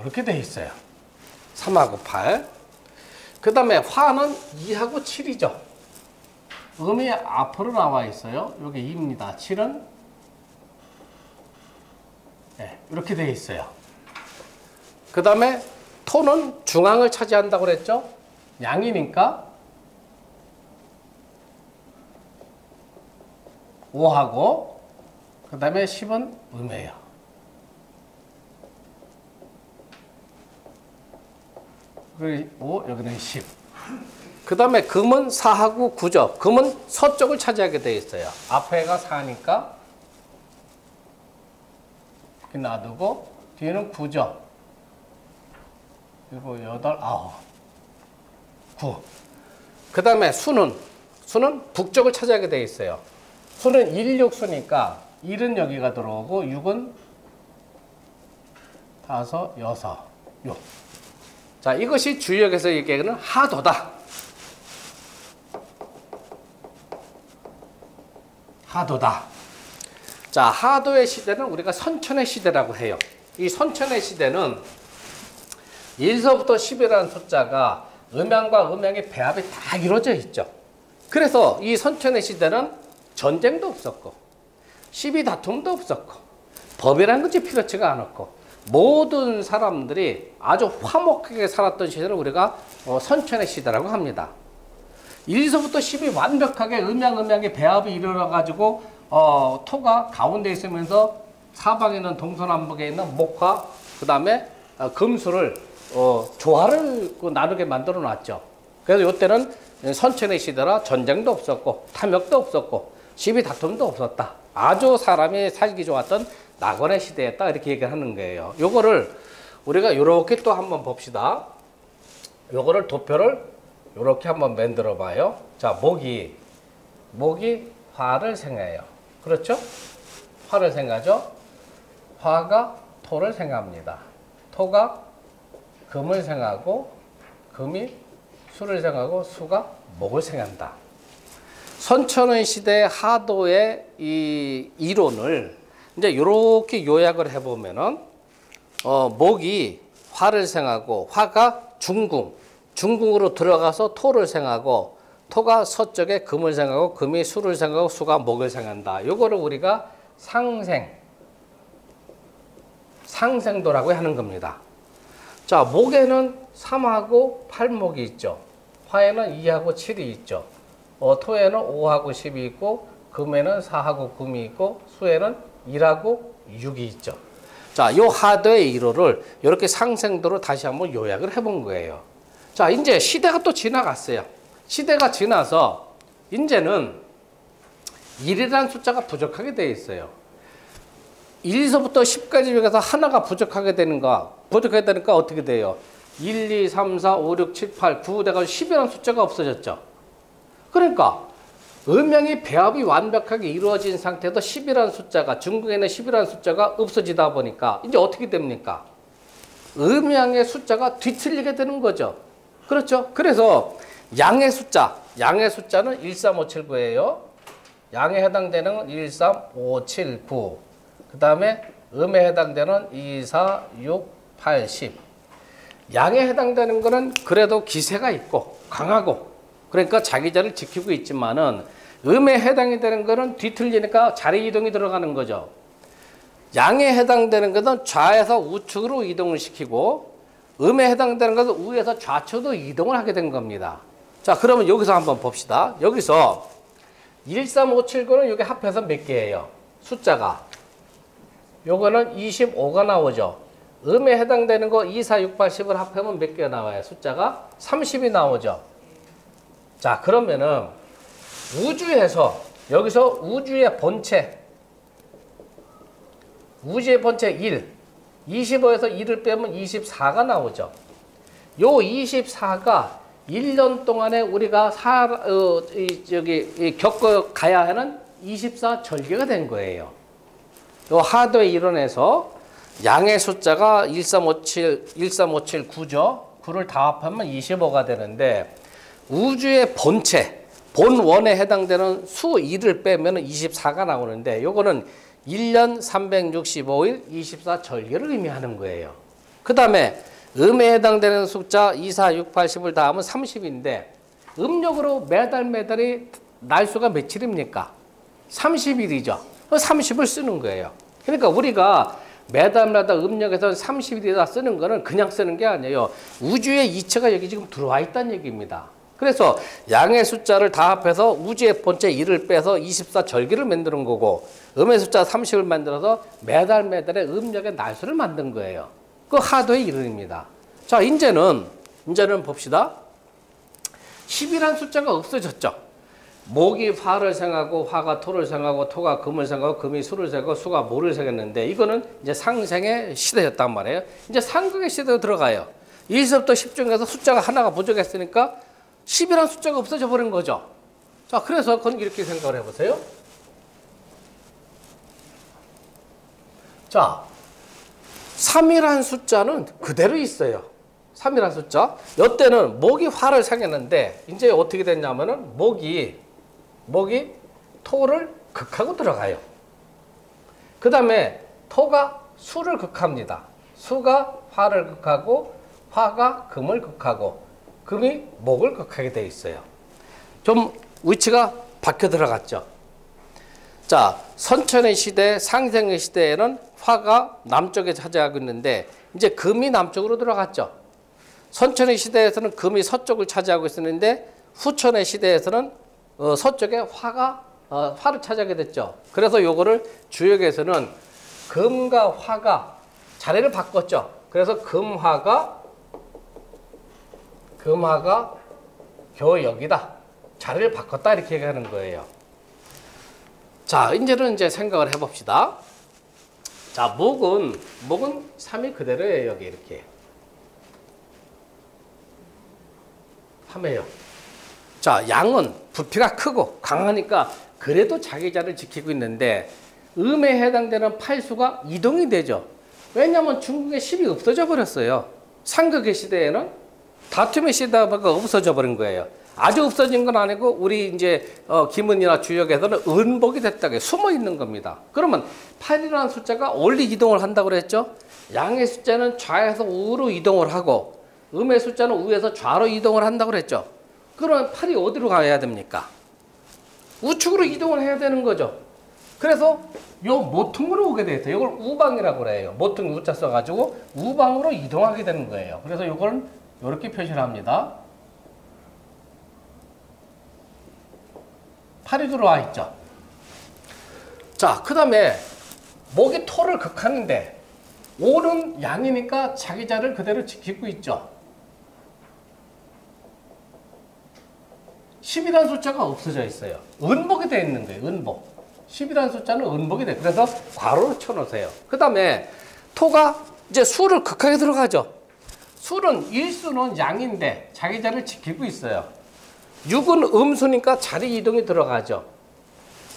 이렇게 돼 있어요. 3하고 8. 그 다음에 화는 2하고 7이죠. 음이 앞으로 나와 있어요. 여기 2입니다. 7은 이렇게 돼 있어요. 그 다음에 토는 중앙을 차지한다고 그랬죠. 양이니까 5하고, 그 다음에 10은 음이에요. 그리고 여기는 10. 그 다음에 금은 4하고 9죠. 금은 서쪽을 차지하게 되어 있어요. 앞에가 4니까 이렇게 놔두고, 뒤에는 9죠. 그리고 8, 9. 9. 그 다음에 수는 북쪽을 차지하게 되어 있어요. 수는 1, 6수니까 1은 여기가 들어오고, 6은 5, 6. 자, 이것이 주역에서 얘기하는 하도다. 하도다. 자, 하도의 시대는 우리가 선천의 시대라고 해요. 이 선천의 시대는 1서부터 10이라는 숫자가 음양과 음양의 배합이 다 이루어져 있죠. 그래서 이 선천의 시대는 전쟁도 없었고 시비 다툼도 없었고 법이라는 것이 필요치가 않았고 모든 사람들이 아주 화목하게 살았던 시대를 우리가 선천의 시대라고 합니다. 1서부터 10이 완벽하게 음양의 배합이 일어나가지고 토가 가운데 있으면서 사방에는 동서남북에 있는 목화 그 다음에 금수를 조화를 나누게 만들어 놨죠. 그래서 이때는 선천의 시대라 전쟁도 없었고 탐욕도 없었고 시비 다툼도 없었다. 아주 사람이 살기 좋았던 낙원의 시대였다. 이렇게 얘기를 하는 거예요. 요거를 우리가 요렇게 또 한번 봅시다. 요거를 도표를 요렇게 한번 만들어 봐요. 자, 목이 화를 생해요. 그렇죠? 화를 생하죠. 화가 토를 생합니다. 토가 금을 생하고 금이 수를 생하고 수가 목을 생한다. 선천의 시대 하도의 이 이론을 이제 이렇게 요약을 해보면은 목이 화를 생하고 화가 중궁으로 들어가서 토를 생하고 토가 서쪽에 금을 생하고 금이 수를 생하고 수가 목을 생한다. 요거를 우리가 상생도라고 하는 겁니다. 자, 목에는 3하고 8목이 있죠. 화에는 2하고 7이 있죠. 토에는 5하고 10이 있고 금에는 4하고 9이 있고 수에는 1하고 6이 있죠. 자, 요 하도의 이론을 이렇게 상생도로 다시 한번 요약을 해본 거예요. 자, 이제 시대가 또 지나갔어요. 시대가 지나서 이제는 1이라는 숫자가 부족하게 되어 있어요. 1서부터 10까지 중에서 하나가 부족하게 되니까 어떻게 돼요? 1, 2, 3, 4, 5, 6, 7, 8, 9 돼가지고 10이라는 숫자가 없어졌죠. 그러니까 음양의 배합이 완벽하게 이루어진 상태에서 10이라는 숫자가 중국에는 10이라는 숫자가 없어지다 보니까 이제 어떻게 됩니까? 음양의 숫자가 뒤틀리게 되는 거죠. 그렇죠? 그래서 양의 숫자는 13579예요. 양에 해당되는 건 13579. 그 다음에 음에 해당되는 2, 4, 6, 8, 10. 양에 해당되는 거는 그래도 기세가 있고 강하고 그러니까 자기 자리를 지키고 있지만은 음에 해당이 되는 거는 뒤틀리니까 자리 이동이 들어가는 거죠. 양에 해당되는 것은 좌에서 우측으로 이동을 시키고 음에 해당되는 것은 우에서 좌측으로 이동을 하게 된 겁니다. 자, 그러면 여기서 한번 봅시다. 여기서 13579는 여기 합해서 몇 개예요? 숫자가. 요거는 25가 나오죠. 음에 해당되는 거 2, 4, 6, 8, 10을 합하면 몇 개가 나와요? 숫자가 30이 나오죠. 자, 그러면은 우주에서 여기서 우주의 본체 1, 25에서 1을 빼면 24가 나오죠. 요 24가 1년 동안에 우리가 겪어가야 하는 24절기가 된 거예요. 요 하도의 이론에서 양의 숫자가 13579죠. 9를 다 합하면 25가 되는데 우주의 본체, 본원에 해당되는 수 2를 빼면 24가 나오는데 요거는 1년 365일 24절기를 의미하는 거예요. 그 다음에 음에 해당되는 숫자 2, 4, 6, 8, 10을 다 하면 30인데 음력으로 매달이 날수가 며칠입니까? 30일이죠. 30을 쓰는 거예요. 그러니까 우리가 매달마다 음력에서 30일이다 쓰는 거는 그냥 쓰는 게 아니에요. 우주의 이체가 여기 지금 들어와 있다는 얘기입니다. 그래서 양의 숫자를 다 합해서 우주의 본체 1을 빼서 24절기를 만드는 거고 음의 숫자 30을 만들어서 매달의 음력의 날수를 만든 거예요. 그 하도의 이론입니다. 자, 이제는 봅시다. 10이라는 숫자가 없어졌죠. 목이 화를 생하고 화가 토를 생하고 토가 금을 생하고 금이 수를 생하고 수가 모를 생했는데 이거는 이제 상생의 시대였단 말이에요. 이제 상극의 시대로 들어가요. 1서부터 10 중에서 숫자가 하나가 부족했으니까 10이라는 숫자가 없어져 버린 거죠. 자, 그래서 그건 이렇게 생각을 해보세요. 자, 3이라는 숫자는 그대로 있어요. 3이라는 숫자. 이때는 목이 화를 생했는데 이제 어떻게 됐냐면은 목이 토를 극하고 들어가요. 그 다음에 토가 수를 극합니다. 수가 화를 극하고 화가 금을 극하고 금이 목을 극하게 되어 있어요. 좀 위치가 바뀌어 들어갔죠. 자, 선천의 시대, 상생의 시대에는 화가 남쪽에 차지하고 있는데 이제 금이 남쪽으로 들어갔죠. 선천의 시대에서는 금이 서쪽을 차지하고 있었는데 후천의 시대에서는 서쪽에 화가 화를 차지하게 됐죠. 그래서 요거를 주역에서는 금과 화가 자리를 바꿨죠. 그래서 금화가 교역이다. 자리를 바꿨다 이렇게 얘기하는 거예요. 자, 이제는 이제 생각을 해봅시다. 자, 목은 3이 그대로예요. 여기 이렇게 3이에요. 자, 양은 부피가 크고 강하니까 그래도 자기 자리를 지키고 있는데 음에 해당되는 팔수가 이동이 되죠. 왜냐하면 중국의 10이 없어져 버렸어요. 상극의 시대에는 다툼의 시대가 없어져 버린 거예요. 아주 없어진 건 아니고 우리 이제 기문이나 주역에서는 은복이 됐다고 숨어 있는 겁니다. 그러면 8이라는 숫자가 원리 이동을 한다고 그랬죠. 양의 숫자는 좌에서 우로 이동을 하고 음의 숫자는 우에서 좌로 이동을 한다고 그랬죠. 그러면 8이 어디로 가야 됩니까? 우측으로 이동을 해야 되는 거죠. 그래서 요 모퉁으로 오게 돼 있어요. 이걸 우방이라고 그래요. 모퉁 우자 써가지고 우방으로 이동하게 되는 거예요. 그래서 이걸 이렇게 표시를 합니다. 8이 들어와 있죠. 자, 그 다음에 목이 토를 극하는데 오는 양이니까 자기 자리를 그대로 지키고 있죠. 10이라는 숫자가 없어져 있어요. 은복이 되어 있는 거예요. 은복. 10이라는 숫자는 은복이 돼요. 그래서 괄호를 쳐놓으세요. 그 다음에 토가 이제 수를 극하게 들어가죠. 수는 일수는 양인데 자기 자리를 지키고 있어요. 6은 음수니까 자리 이동이 들어가죠.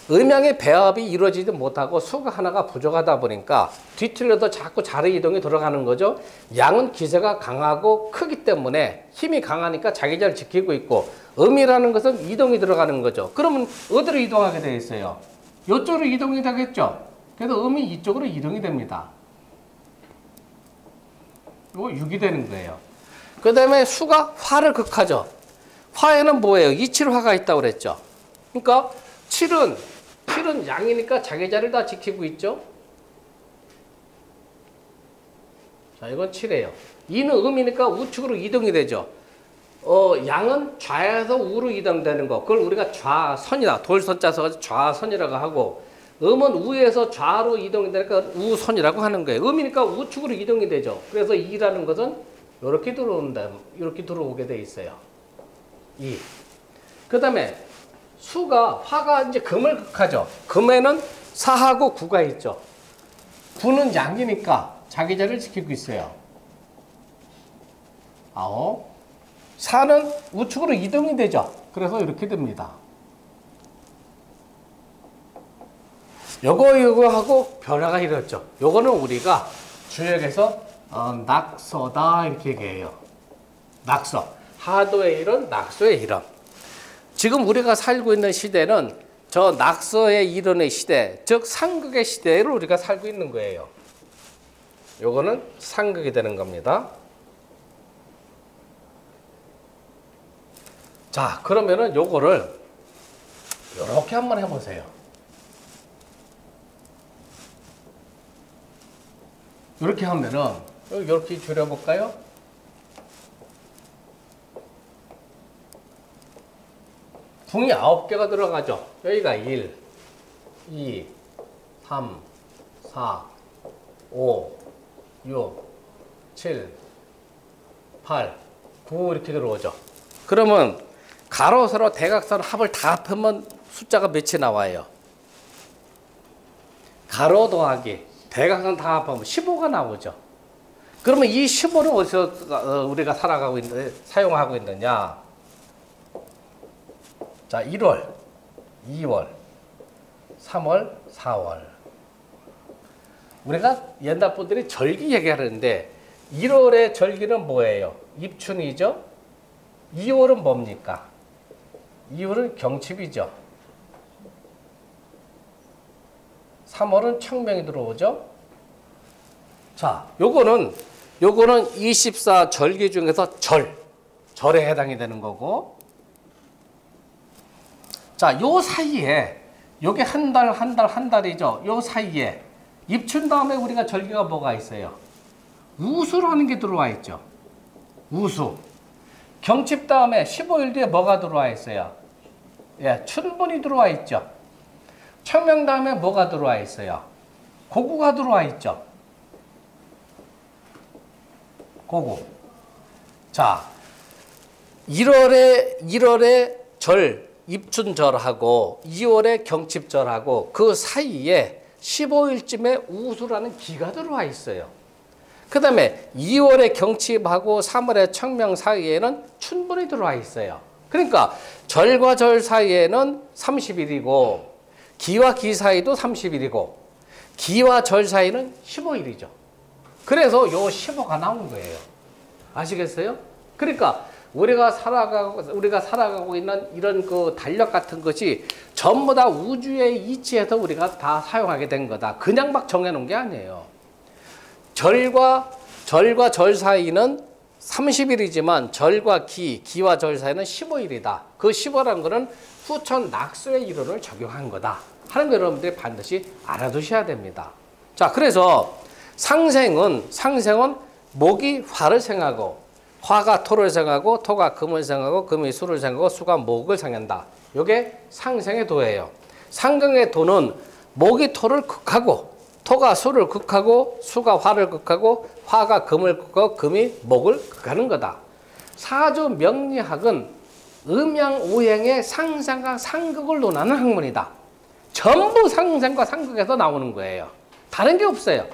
음양의 배합이 이루어지지 못하고 수가 하나가 부족하다 보니까 뒤틀려도 자꾸 자리 이동이 들어가는 거죠. 양은 기세가 강하고 크기 때문에 힘이 강하니까 자기 자리를 지키고 있고 음이라는 것은 이동이 들어가는 거죠. 그러면 어디로 이동하게 되어 있어요? 이쪽으로 이동이 되겠죠. 그래서 음이 이쪽으로 이동이 됩니다. 이거 6이 되는 거예요. 그 다음에 수가 화를 극하죠. 화에는 뭐예요? 이칠화가 있다고 그랬죠. 그러니까 7은 양이니까 자기 자리를 다 지키고 있죠. 자, 이건 7이에요. 2는 음이니까 우측으로 이동이 되죠. 양은 좌에서 우로 이동되는 거. 그걸 우리가 좌선이다. 돌선자 써서 좌선이라고 하고, 음은 우에서 좌로 이동이 되니까 우선이라고 하는 거예요. 음이니까 우측으로 이동이 되죠. 그래서 2라는 것은 이렇게 들어온다. 이렇게 들어오게 돼 있어요. 2. 그 다음에 화가 이제 금을 극하죠. 금에는 4하고 9가 있죠. 9는 양이니까 자기 자리를 지키고 있어요. 9. 4는 우측으로 이동이 되죠. 그래서 이렇게 됩니다. 요거하고 변화가 이렇죠. 요거는 우리가 주역에서 낙서다 이렇게 얘기해요. 낙서. 하도의 이론, 낙서의 이론. 지금 우리가 살고 있는 시대는 저 낙서의 이론의 시대, 즉 상극의 시대를 우리가 살고 있는 거예요. 요거는 상극이 되는 겁니다. 자, 그러면은 요거를 요렇게 한번 해보세요. 요렇게 하면은 요렇게 줄여볼까요? 궁이 9개가 들어가죠. 여기가 1, 2, 3, 4, 5, 6, 7, 8, 9 이렇게 들어오죠. 그러면 가로, 세로, 대각선 합을 다 합하면 숫자가 몇이 나와요? 가로 더하기 대각선 다 합하면 15가 나오죠. 그러면 이 15는 어디서 우리가 사용하고 있느냐? 자, 1월, 2월, 3월, 4월. 우리가 옛날 분들이 절기 얘기하는데 1월의 절기는 뭐예요? 입춘이죠. 2월은 뭡니까? 2월은 경칩이죠. 3월은 청명이 들어오죠. 자, 요거는 24절기 중에서 절에 해당이 되는 거고. 자, 요 사이에 요게 한 달이죠. 요 사이에 입춘 다음에 우리가 절기가 뭐가 있어요? 우수라는 게 들어와 있죠. 우수. 경칩 다음에 15일 뒤에 뭐가 들어와 있어요? 예, 춘분이 들어와 있죠. 청명 다음에 뭐가 들어와 있어요? 고구가 들어와 있죠. 고구. 자, 1월에 입춘절하고 2월에 경칩절하고 그 사이에 15일쯤에 우수라는 기가 들어와 있어요. 그 다음에 2월에 경칩하고 3월에 청명 사이에는 춘분이 들어와 있어요. 그러니까 절과 절 사이에는 30일이고 기와 기 사이도 30일이고 기와 절 사이는 15일이죠. 그래서 요 15가 나온 거예요. 아시겠어요? 그러니까 우리가 살아가고 있는 이런 그 달력 같은 것이 전부 다 우주의 이치에서 우리가 다 사용하게 된 거다. 그냥 막 정해놓은 게 아니에요. 절과 절 사이는 30일이지만 절과 기와 절 사이는 15일이다. 그 15라는 거는 후천 낙수의 이론을 적용한 거다 하는 거 여러분들이 반드시 알아두셔야 됩니다. 자, 그래서 상생은 목이 화를 생하고 화가 토를 생하고 토가 금을 생하고 금이 수를 생하고 수가 목을 생한다. 이게 상생의 도예요. 상경의 도는 목이 토를 극하고 토가 수를 극하고 수가 화를 극하고 화가 금을 극하고 금이 목을 극하는 거다. 사주 명리학은 음양오행의 상생과 상극을 논하는 학문이다. 전부 상생과 상극에서 나오는 거예요. 다른 게 없어요.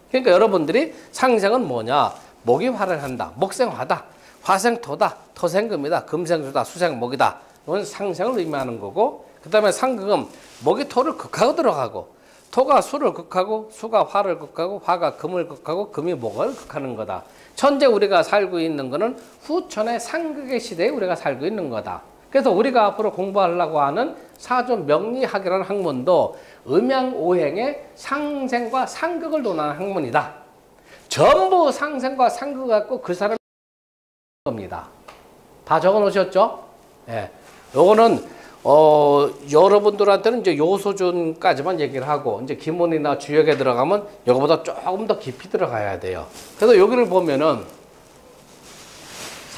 그러니까 여러분들이 상생은 뭐냐? 목이 화를 한다. 목생화다. 화생토다. 토생금이다. 금생수다. 수생목이다. 이건 상생을 의미하는 거고, 그 다음에 상극은 목이 토를 극하고 들어가고 토가 수를 극하고 수가 화를 극하고 화가 금을 극하고 금이 목을 극하는 거다. 현재 우리가 살고 있는 거는 후천의 상극의 시대에 우리가 살고 있는 거다. 그래서 우리가 앞으로 공부하려고 하는 사주 명리학이라는 학문도 음양오행의 상생과 상극을 논하는 학문이다. 전부 상생과 상극 갖고 그 사람이 겁니다. 다 적어 놓으셨죠? 예. 요거는 여러분들한테는 이제 요 수준까지만 얘기를 하고 이제 기본이나 주역에 들어가면 요거보다 조금 더 깊이 들어가야 돼요. 그래서 여기를 보면은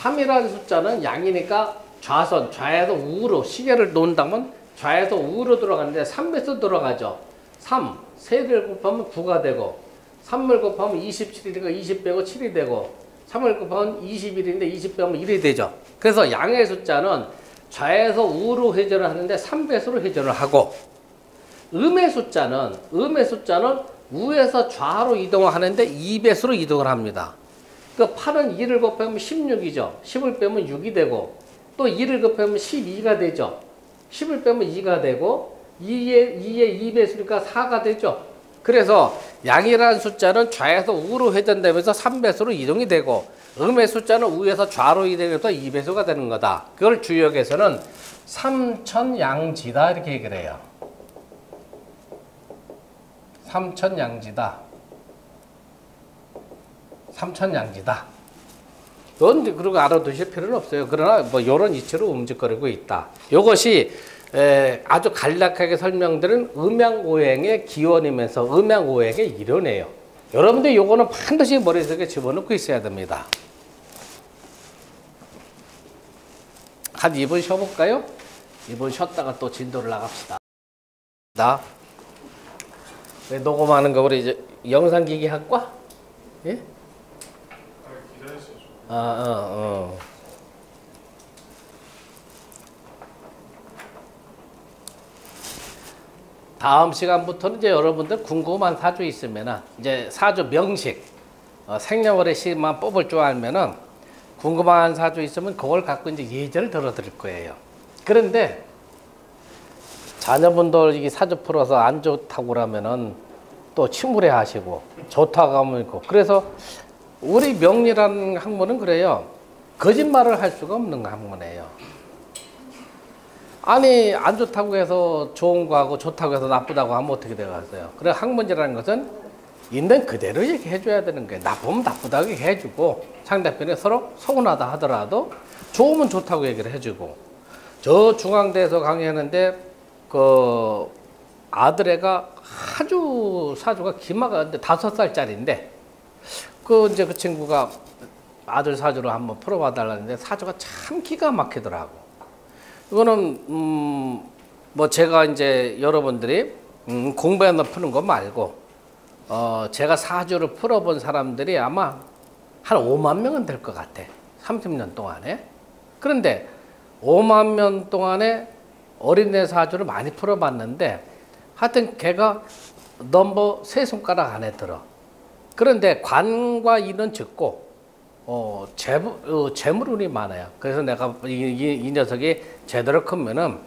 3이라는 숫자는 양이니까 좌선, 좌에서 우로 시계를 놓는다면 좌에서 우로 들어가는데 3배수 들어가죠. 3, 3개를 곱하면 9가 되고 3을 곱하면 27이니까 20 빼고 7이 되고 3을 곱하면 21인데 20 빼면 1이 되죠. 그래서 양의 숫자는 좌에서 우로 회전을 하는데 3배수로 회전을 하고 음의 숫자는 우에서 좌로 이동을 하는데 2배수로 이동을 합니다. 그 8은 2를 곱하면 16이죠. 10을 빼면 6이 되고 또 2를 곱하면 12가 되죠. 10을 빼면 2가 되고 2의 2배수니까 4가 되죠. 그래서 양이라는 숫자는 좌에서 우로 회전되면서 3배수로 이동이 되고 음의 숫자는 우에서 좌로 이동해서 2배수가 되는 거다. 그걸 주역에서는 삼천양지다 이렇게 얘기를 해요. 삼천양지다. 이건 그리고 알아두실 필요는 없어요. 그러나 뭐 이런 이치로 움직거리고 있다. 이것이 아주 간략하게 설명드린 음양오행의 기원이면서 음양오행의 이론이에요. 여러분들 요거는 반드시 머릿속에 집어넣고 있어야 됩니다. 한 2분 쉬어볼까요? 2분 쉬었다가 또 진도를 나갑시다. 녹음하는 거 우리 이제 영상기기 학과? 예? 다음 시간부터는 이제 여러분들 궁금한 사주 있으면은 이제 사주 명식, 생년월일 시만 뽑을 줄 알면은 궁금한 사주 있으면 그걸 갖고 이제 예제를 들어드릴 거예요. 그런데 자녀분들 이 사주 풀어서 안 좋다고 그러면은 또 침울해 하시고 좋다고 하면 있고 그래서 우리 명리라는 학문은 그래요. 거짓말을 할 수가 없는 학문이에요. 아니 안 좋다고 해서 좋은 거하고 좋다고 해서 나쁘다고 하면 어떻게 되겠어요? 그래 학문이라는 것은 있는 그대로 얘기해 줘야 되는 거예요. 나쁘면 나쁘다고 해주고 상대편이 서로 서운하다 하더라도 좋으면 좋다고 얘기를 해주고. 저 중앙대에서 강의하는데 그 아들애가 아주 사주가 기마가 근데 5살짜리인데 그 이제 그 친구가 아들 사주를 한번 풀어봐 달라는데 사주가 참 기가 막히더라고. 이거는 뭐 제가 이제 여러분들이 공부해서 푸는 거 말고 제가 사주를 풀어본 사람들이 아마 한 5만 명은 될 것 같아. 30년 동안에. 그런데 5만 명 동안에 어린애 사주를 많이 풀어봤는데 하여튼 걔가 넘버 3손가락 안에 들어. 그런데 관과 인은 적고 재물운이 많아요. 그래서 내가 이 녀석이 제대로 크면은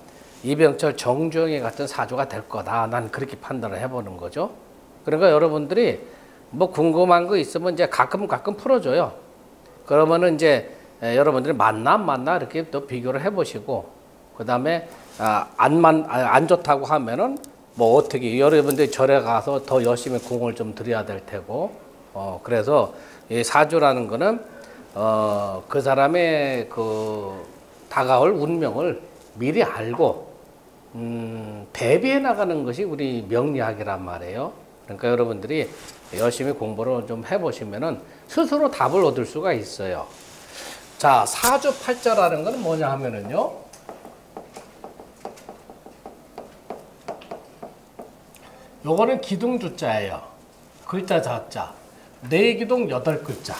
이병철 정주영이 같은 사주가 될 거다. 난 그렇게 판단을 해보는 거죠. 그러니까 여러분들이 뭐 궁금한 거 있으면 이제 가끔 풀어줘요. 그러면은 이제 여러분들이 맞나 이렇게 또 비교를 해보시고 그 다음에 안 좋다고 하면은 뭐 어떻게 여러분들이 절에 가서 더 열심히 공을 좀 들여야 될 테고 그래서 이 사주라는 거는 그 사람의 그 다가올 운명을 미리 알고 대비해 나가는 것이 우리 명리학이란 말이에요. 그러니까 여러분들이 열심히 공부를 좀 해보시면은 스스로 답을 얻을 수가 있어요. 자, 사주팔자라는 건 뭐냐 하면은요. 요거는 기둥주자예요. 글자 자자. 내기둥 8글자.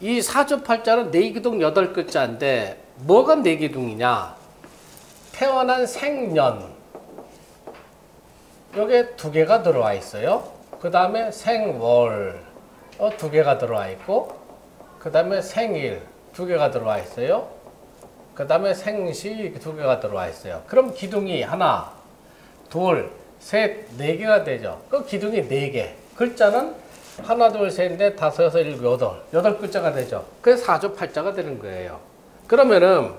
이 사주팔자는 내기둥 8글자인데 뭐가 내기둥이냐? 태어난 생년. 요게 2개가 들어와 있어요. 그 다음에 생월 2개가 들어와 있고 그 다음에 생일 2개가 들어와 있어요. 그 다음에 생시 2개가 들어와 있어요. 그럼 기둥이 하나, 둘, 셋, 4개가 되죠. 그 기둥이 4개. 글자는 하나, 둘, 셋, 넷, 다섯, 여섯, 일곱, 여덟 글자가 되죠. 그래서 사주팔자가 되는 거예요. 그러면은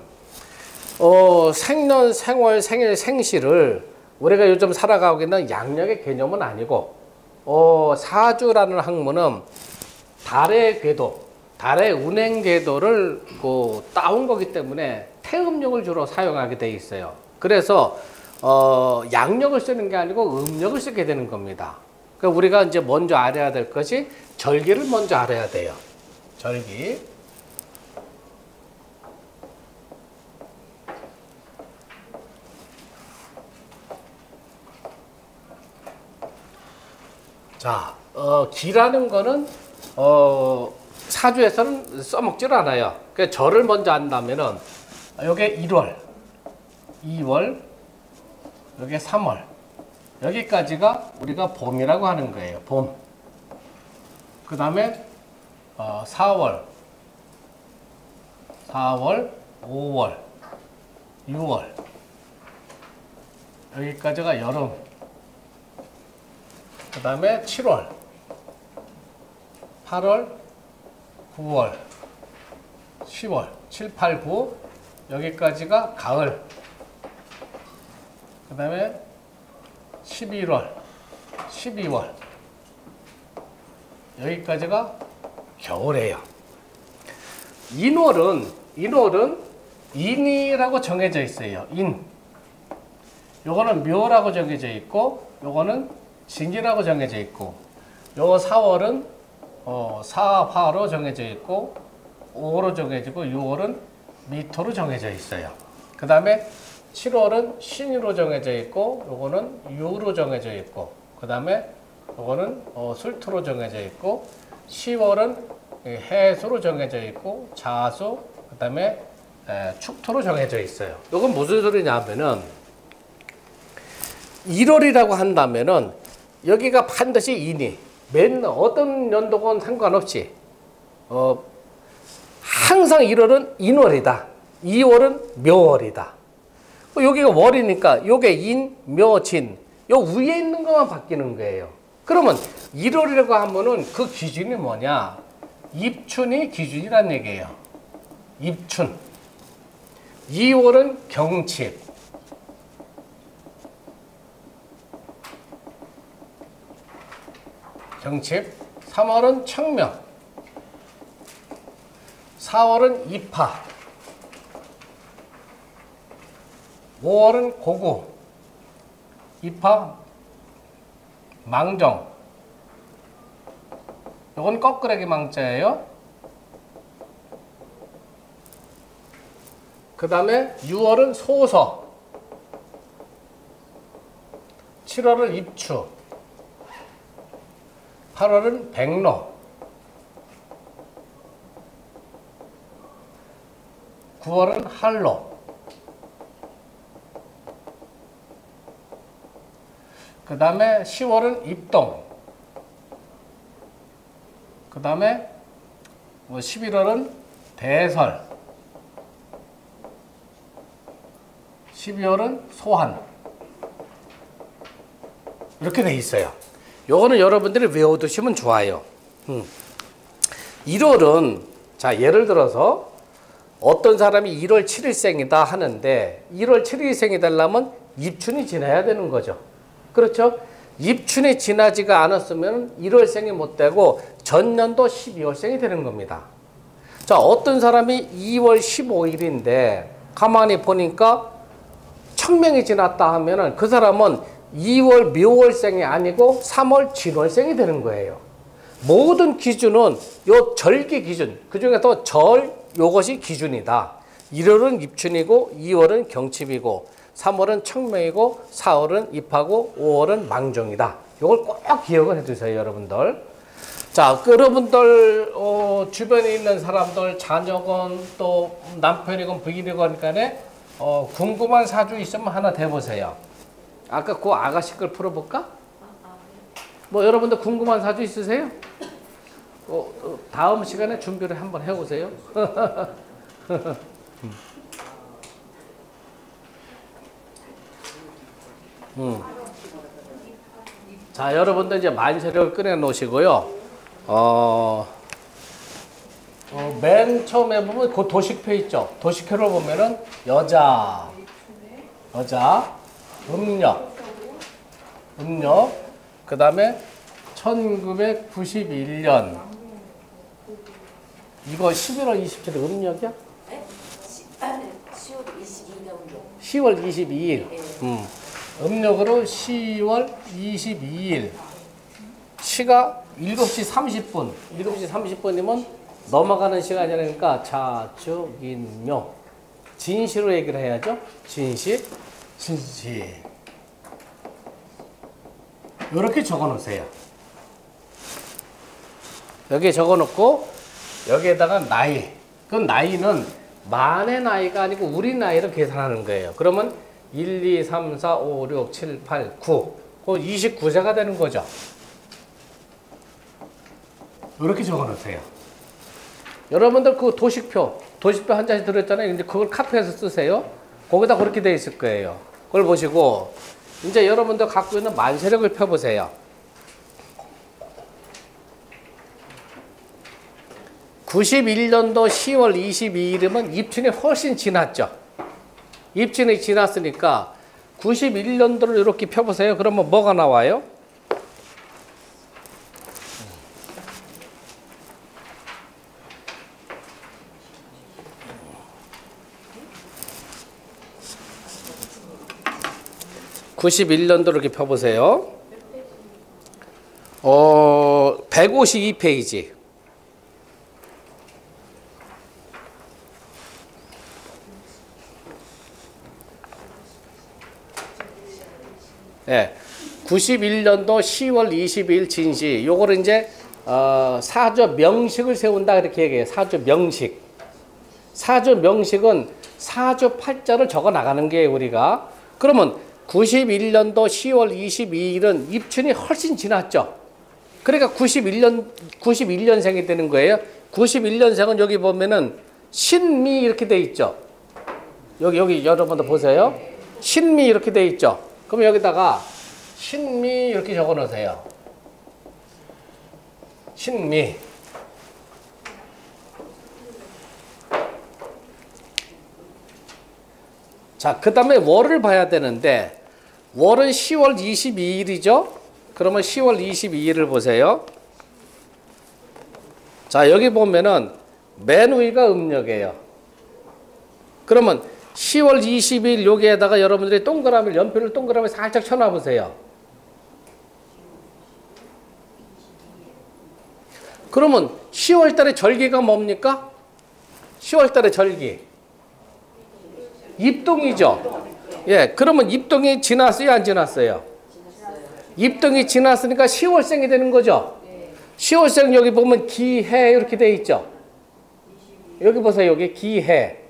생년, 생월, 생일, 생시를 우리가 요즘 살아가고 있는 양력의 개념은 아니고 사주라는 학문은 달의 궤도, 달의 운행 궤도를 따온 거기 때문에 태음력을 주로 사용하게 돼 있어요. 그래서 양력을 쓰는 게 아니고 음력을 쓰게 되는 겁니다. 그러니까 우리가 이제 먼저 알아야 될 것이 절기를 먼저 알아야 돼요. 절기. 자, 기라는 거는 사주에서는 써먹질 않아요. 그러니까 절을 먼저 안다면은 요게 1월, 2월, 요게 3월. 여기까지가 우리가 봄이라고 하는 거예요. 봄. 그 다음에 4월, 5월, 6월. 여기까지가 여름. 그 다음에 7월, 8월, 9월, 10월, 7, 8, 9. 여기까지가 가을. 그 다음에 11월, 12월. 여기까지가 겨울이에요. 인월은 인이라고 정해져 있어요. 인. 요거는 묘라고 정해져 있고, 요거는 진이라고 정해져 있고, 요 4월은 사화로 정해져 있고, 5로 정해지고, 6월은 미토로 정해져 있어요. 그 다음에 7월은 신유로 정해져 있고, 요거는 유로 정해져 있고, 그 다음에 요거는 술토로 정해져 있고, 10월은 해수로 정해져 있고, 자수, 그 다음에 축토로 정해져 있어요. 요건 무슨 소리냐 하면은 1월이라고 한다면은 여기가 반드시 인이 어떤 연도건 상관없이 항상 1월은 인월이다. 2월은 묘월이다. 여기가 월이니까 요게 인, 묘, 진. 요 위에 있는 것만 바뀌는 거예요. 그러면 1월이라고 하면은 그 기준이 뭐냐? 입춘이 기준이란 얘기예요. 입춘. 2월은 경칩. 경칩. 3월은 청명. 4월은 입하. 5월은 고구. 입하, 망정. 이건 거꾸라기 망자예요. 그 다음에 6월은 소서. 7월은 입추. 8월은 백로. 9월은 할로. 그 다음에 10월은 입동. 그 다음에 11월은 대설. 12월은 소환. 이렇게 돼 있어요. 요거는 여러분들이 외워두시면 좋아요. 1월은 자 예를 들어서 어떤 사람이 1월 7일생이다 하는데 1월 7일생이 되려면 입춘이 지나야 되는 거죠. 그렇죠? 입춘이 지나지가 않았으면 1월생이 못 되고 전년도 12월생이 되는 겁니다. 자, 어떤 사람이 2월 15일인데 가만히 보니까 청명이 지났다 하면은 그 사람은 2월 묘월생이 아니고 3월 진월생이 되는 거예요. 모든 기준은 요 절기 기준, 그 중에서 절 요것이 기준이다. 1월은 입춘이고 2월은 경칩이고 3월은 청명이고 4월은 입하고 5월은 망종이다. 이걸 꼭 기억을 해두세요, 여러분들. 자, 여러분들 주변에 있는 사람들 자녀건 또 남편이건 부인이건 간에 궁금한 사주 있으면 하나 대보세요. 아까 그 아가씨 걸 풀어볼까? 뭐 여러분들 궁금한 사주 있으세요? 다음 시간에 준비를 한번 해오세요. 자, 여러분들 이제 만세력을 꺼내 놓으시고요. 맨 처음에 보면 그 도식표 있죠. 도식표를 보면은 여자, 음력, 그 다음에 1991년 이거 11월 27일 음력이야? 네? 10월 22일. 10월 22일. 음력으로 10월 22일. 시가 7시 30분. 7시 30분이면 넘어가는 시간이니까 자축인묘. 진시로 얘기를 해야죠. 진시. 이렇게 적어 놓으세요. 여기에 적어 놓고 여기에다가 나이. 그 나이는 만의 나이가 아니고 우리 나이를 계산하는 거예요. 그러면 1, 2, 3, 4, 5, 6, 7, 8, 9. 그 29세가 되는 거죠. 이렇게 적어 놓으세요. 여러분들 그 도식표 한 장씩 들었잖아요. 근데 그걸 카피해서 쓰세요. 거기다 그렇게 돼 있을 거예요. 그걸 보시고 이제 여러분들 갖고 있는 만세력을 펴보세요. 91년도 10월 22일이면 입춘이 훨씬 지났죠. 입춘이 지났으니까 91년도를 이렇게 펴보세요. 그러면 뭐가 나와요? (91년도) 이렇게 펴보세요. 152페이지. 네, 91년도 10월 22일 진시. 요거를 이제 사주 명식을 세운다 이렇게 얘기해요. 사주 명식. 사주 명식은 사주 팔자를 적어 나가는 게 우리가. 그러면 91년도 10월 22일은 입춘이 훨씬 지났죠. 그러니까 91년생이 되는 거예요. 91년생은 여기 보면은 신미 이렇게 돼 있죠. 여기 여러분들 보세요. 신미 이렇게 돼 있죠. 그럼 여기다가 신미 이렇게 적어 놓으세요. 신미. 자, 그 다음에 월을 봐야 되는데 월은 10월 22일이죠. 그러면 10월 22일을 보세요. 자, 여기 보면은 맨 위가 음력이에요. 그러면 10월 22일 여기에다가 여러분들이 동그라미를, 연필을 동그라미 살짝 쳐놔 보세요. 그러면 10월 달에 절기가 뭡니까? 10월 달에 절기. 입동이죠. 예, 그러면 입동이 지났어요, 안 지났어요? 입동이 지났으니까 10월생이 되는 거죠. 10월생 여기 보면 기해 이렇게 돼 있죠. 여기 보세요, 여기 기해.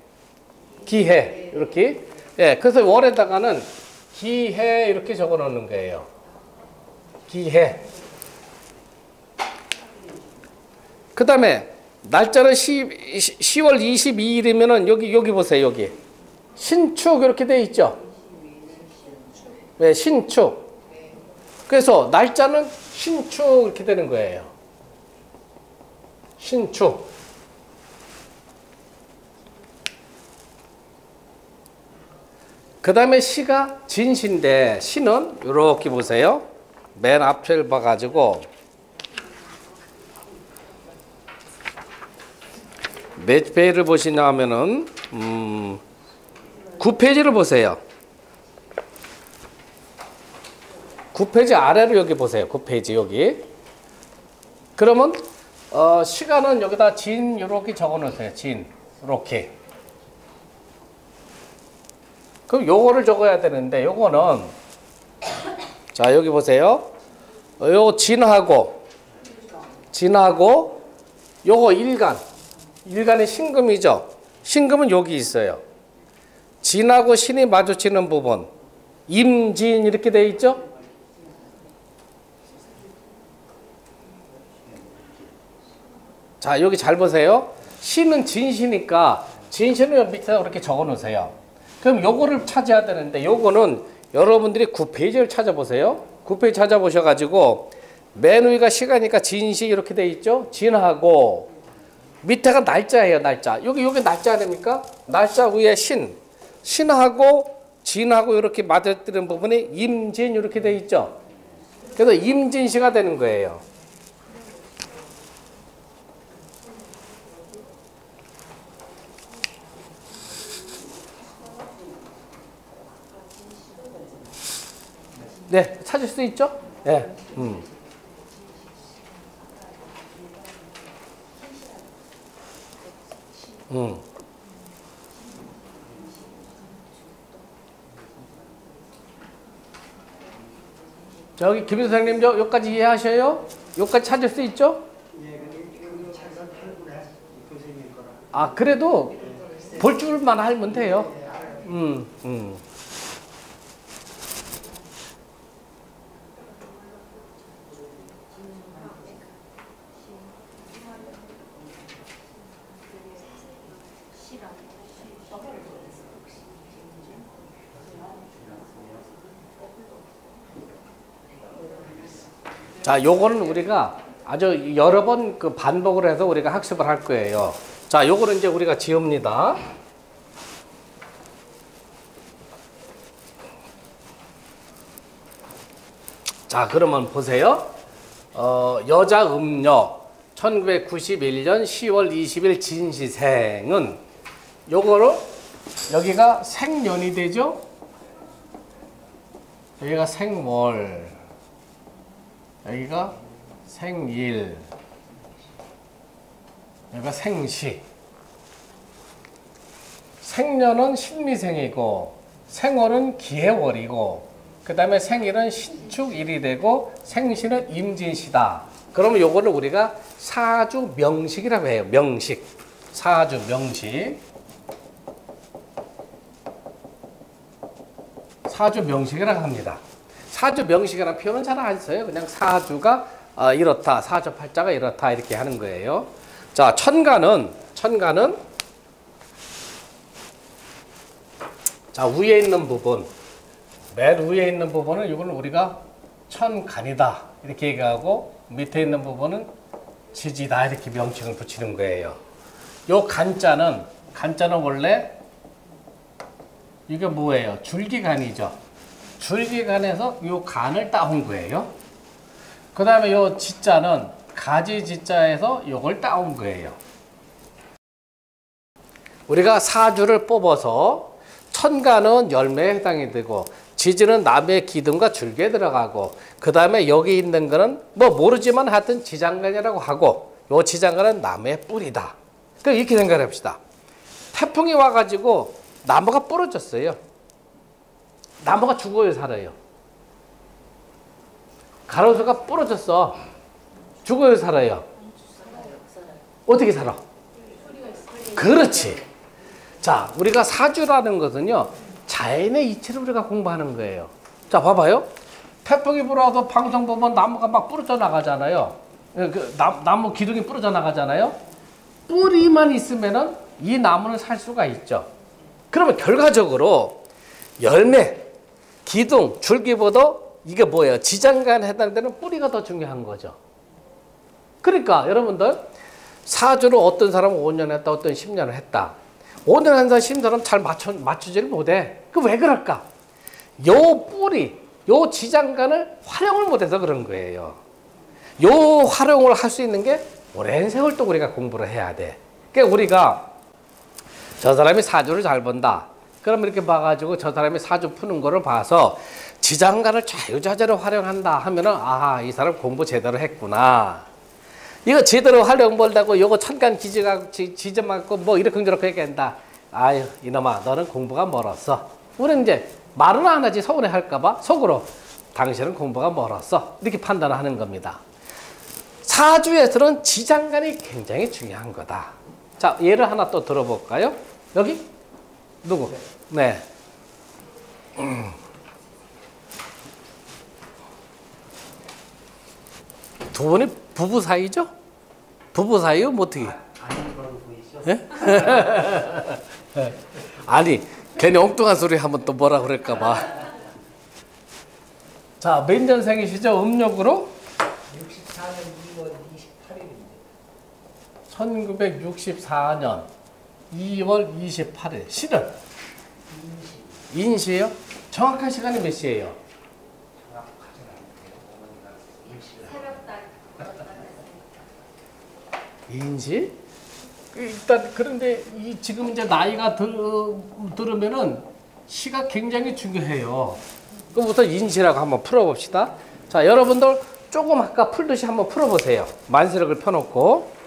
기해 이렇게. 예, 그래서 월에다가는 기해 이렇게 적어 놓는 거예요. 기해. 그 다음에 날짜는 10월 22일이면은 여기 보세요, 여기. 신축 이렇게 돼 있죠. 네, 신축. 그래서 날짜는 신축 이렇게 되는 거예요. 신축. 그 다음에 시가 진시인데 시는 이렇게 보세요. 맨 앞을 봐가지고 몇 페이지를 보시냐 하면은 9페이지를 보세요. 9페이지 아래로 여기 보세요. 9페이지 여기. 그러면 시간은 여기다 진 이렇게 적어 놓으세요. 진 이렇게. 그럼 요거를 적어야 되는데 요거는 자, 여기 보세요. 요 진하고 요거 일간이 신금이죠. 신금은 여기 있어요. 진하고 신이 마주치는 부분 임진 이렇게 돼 있죠. 자, 여기 잘 보세요. 신은 진시니까 진시는 밑에 이렇게 적어 놓으세요. 그럼 요거를 찾아야 되는데 요거는 여러분들이 9페이지를 찾아보세요. 9페이지 찾아보셔가지고 맨 위가 시가니까 진시 이렇게 돼 있죠. 진하고 밑에가 날짜예요. 날짜. 여기 날짜 아닙니까? 날짜 위에 신하고 진하고 이렇게 맞아뜨리는 부분이 임진 이렇게 돼 있죠. 그래서 임진시가 되는 거예요. 네, 찾을 수 있죠? 네. 저기 김 선생님 여기까지 이해하셔요? 여기까지 찾을 수 있죠? 아, 그래도 볼 줄만 알면 돼요. 자, 요거는 우리가 아주 여러 번 그 반복을 해서 우리가 학습을 할 거예요. 자, 요거는 이제 우리가 지웁니다. 자, 그러면 보세요. 여자 음력 1991년 10월 20일 진시생은 요거를 여기가 생년이 되죠. 여기가 생월, 여기가 생일, 여기가 생시. 생년은 신미생이고 생월은 기해월이고 그 다음에 생일은 신축일이 되고 생시는 임진시다. 그러면 요거를 우리가 사주 명식이라고 해요. 명식. 사주 명식. 사주 명식이라고 합니다. 사주 명식이라는 표현은 잘 안 써요. 그냥 사주가 이렇다, 사주 팔자가 이렇다 이렇게 하는 거예요. 자, 천간은 자, 위에 있는 부분, 맨 위에 있는 부분은 이거는 우리가 천간이다 이렇게 얘기하고 밑에 있는 부분은 지지다 이렇게 명칭을 붙이는 거예요. 요 간자는 원래 이게 뭐예요? 줄기간이죠. 줄기간에서 요 간을 따온 거예요. 그 다음에 요 지자는 가지 지자에서 요걸 따온 거예요. 우리가 사주를 뽑아서 천간은 열매에 해당이 되고 지지는 나무의 기둥과 줄기에 들어가고 그 다음에 여기 있는 거는 뭐 모르지만 하여튼 지장간이라고 하고 요 지장간은 나무의 뿌리다. 그러니까 이렇게 생각해 봅시다. 태풍이 와가지고 나무가 부러졌어요. 나무가 죽어요, 살아요? 가로수가 부러졌어. 죽어요, 살아요? 어떻게 살아? 그렇지. 자, 우리가 사주라는 것은요, 자연의 이치를 우리가 공부하는 거예요. 자, 봐봐요. 태풍이 불어도 방송 보면 나무가 막 부러져 나가잖아요. 나무 기둥이 부러져 나가잖아요. 뿌리만 있으면은 이 나무는 살 수가 있죠. 그러면 결과적으로 열매, 기둥, 줄기보다 이게 뭐예요? 지장간에 해당되는 뿌리가 더 중요한 거죠. 그러니까 여러분들 사주를 어떤 사람은 5년 했다, 어떤 10년을 했다. 5년 한 사람, 10년 잘 맞추지를 못해. 그 왜 그럴까? 요 뿌리, 요 지장간을 활용을 못해서 그런 거예요. 요 활용을 할 수 있는 게 오랜 세월 또 우리가 공부를 해야 돼. 그러니까 우리가 저 사람이 사주를 잘 본다. 그럼 이렇게 봐가지고 저 사람이 사주 푸는 거를 봐서 지장간을 자유자재로 활용한다 하면은 아, 이 사람 공부 제대로 했구나. 이거 제대로 활용 못하고 이거 천간 지져 맞고 뭐 이렇게 저렇게 얘기한다. 아유, 이놈아, 너는 공부가 멀었어. 우리는 이제 말은 안 하지 서운해 할까봐 속으로 당신은 공부가 멀었어. 이렇게 판단을 하는 겁니다. 사주에서는 지장간이 굉장히 중요한 거다. 자, 예를 하나 또 들어볼까요? 여기? 누구? 네. 두 분이 부부 사이죠? 부부 사이요? 뭐 어떻게? 예? 아니, 괜히 엉뚱한 소리 하면 또 뭐라 그럴까 봐. 자, 몇 년생이시죠? 음력으로? 64년 2월 28일입니다. 1964년 2월 28일. 실은? 인시예요? 정확한 시간이 몇 시예요? 인시? 일단 그런데 이 지금 이제 나이가 들으면은 시가 굉장히 중요해요. 그럼 우선 인시라고 한번 풀어봅시다. 자, 여러분들 조금 아까 풀듯이 한번 풀어보세요. 만세력을 펴놓고.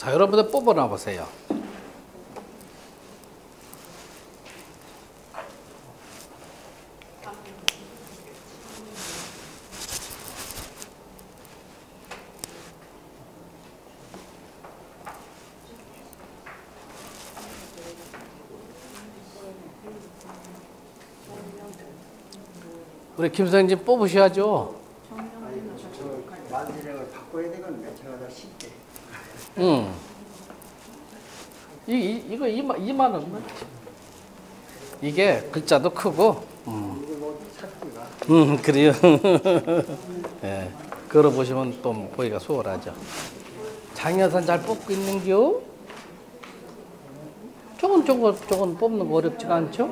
자, 여러분들 뽑아놔 보세요. 우리 김선진 뽑으셔야죠. 만세력을 바꿔야 되겠네. 제가 더 쉽게. 이거 2만 원. 이게 글자도 크고. 이거 뭐 찾기가. 그래요. 예. 걸어 보시면 또 보기가 수월하죠. 장여산 잘 뽑고 있는겨? 조금 뽑는 거 어렵지가 않죠?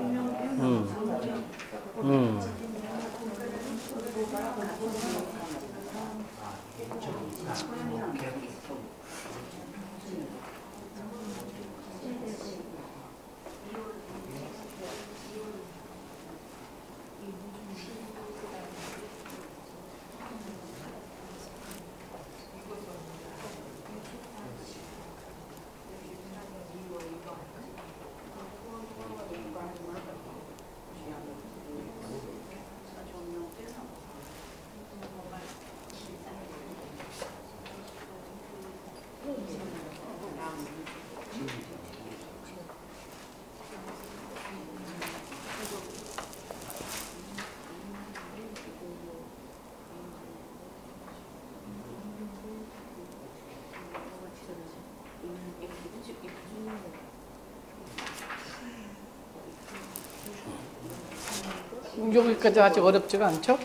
여기까지 아직 어렵지가 않죠?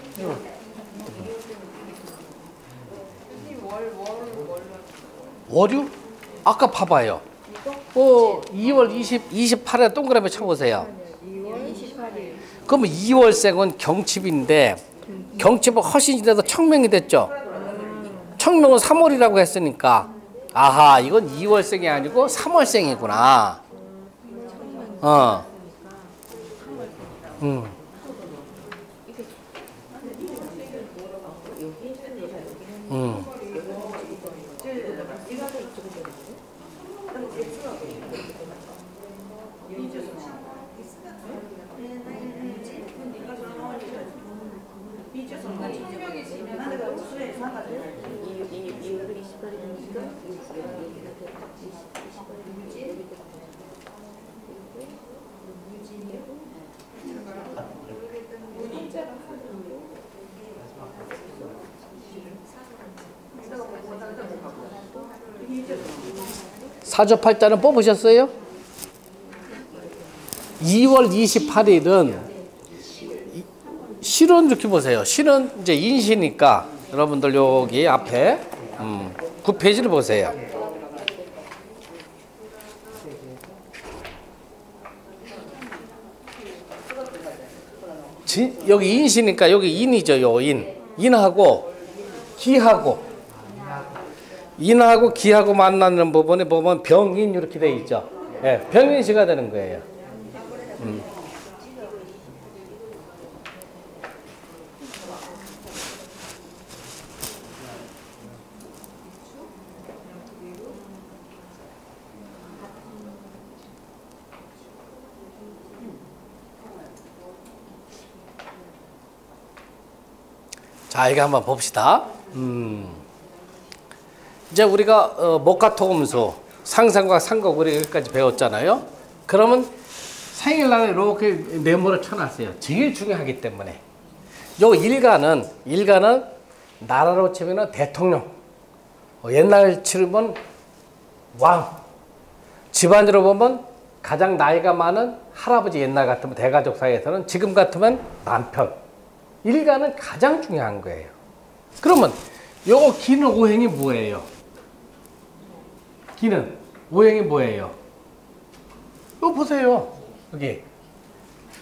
월요? 아까 봐봐요. 2월 28일에 동그라미 쳐보세요. 그러면 2월생은 경칩인데 경칩은 훨씬 지나서 청명이 됐죠. 청명은 3월이라고 했으니까 아하 이건 2월생이 아니고 3월생이구나. 사주팔자는 뽑으셨어요? 2월 28일은 실은 이렇게 보세요. 실은 이제 인시니까 여러분들 여기 앞에 9페이지를 보세요. 여기 인시니까 여기 인이죠. 요 인. 인하고 기하고 인하고 기하고 만나는 부분에 보면 병인 이렇게 돼 있죠. 예, 병인시가 되는 거예요. 자, 이거 한번 봅시다. 이제 우리가 목화토금수 상상과 상각 우리 여기까지 배웠잖아요. 그러면 생일날에 이렇게 네모를 쳐놨어요. 제일 중요하기 때문에. 요 일간은 나라로 치면 대통령, 옛날 치르면 왕, 집안으로 보면 가장 나이가 많은 할아버지, 옛날 같으면 대가족 사이에서는, 지금 같으면 남편. 일간은 가장 중요한 거예요. 그러면 요거 기는 오행이 뭐예요? 기는 오행이 뭐예요? 이거 보세요. 여기.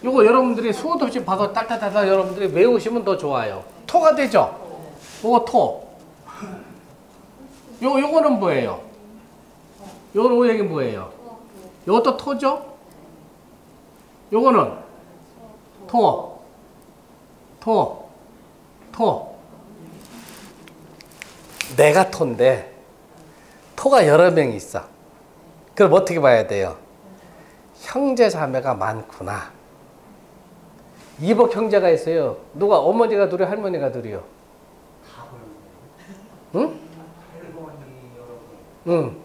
요거 여러분들이 수도 없이 봐서 딱딱딱딱 여러분들이 외우시면 더 좋아요. 토가 되죠? 요거 토. 요거는 뭐예요? 요거는 오행이 뭐예요? 요것도 토죠? 요거는 토. 내가 토인데 토가 여러 명이 있어. 그럼 어떻게 봐야 돼요? 형제 자매가 많구나. 이복 형제가 있어요. 누가 어머니가 둘이 할머니가 둘이요? 응? 응.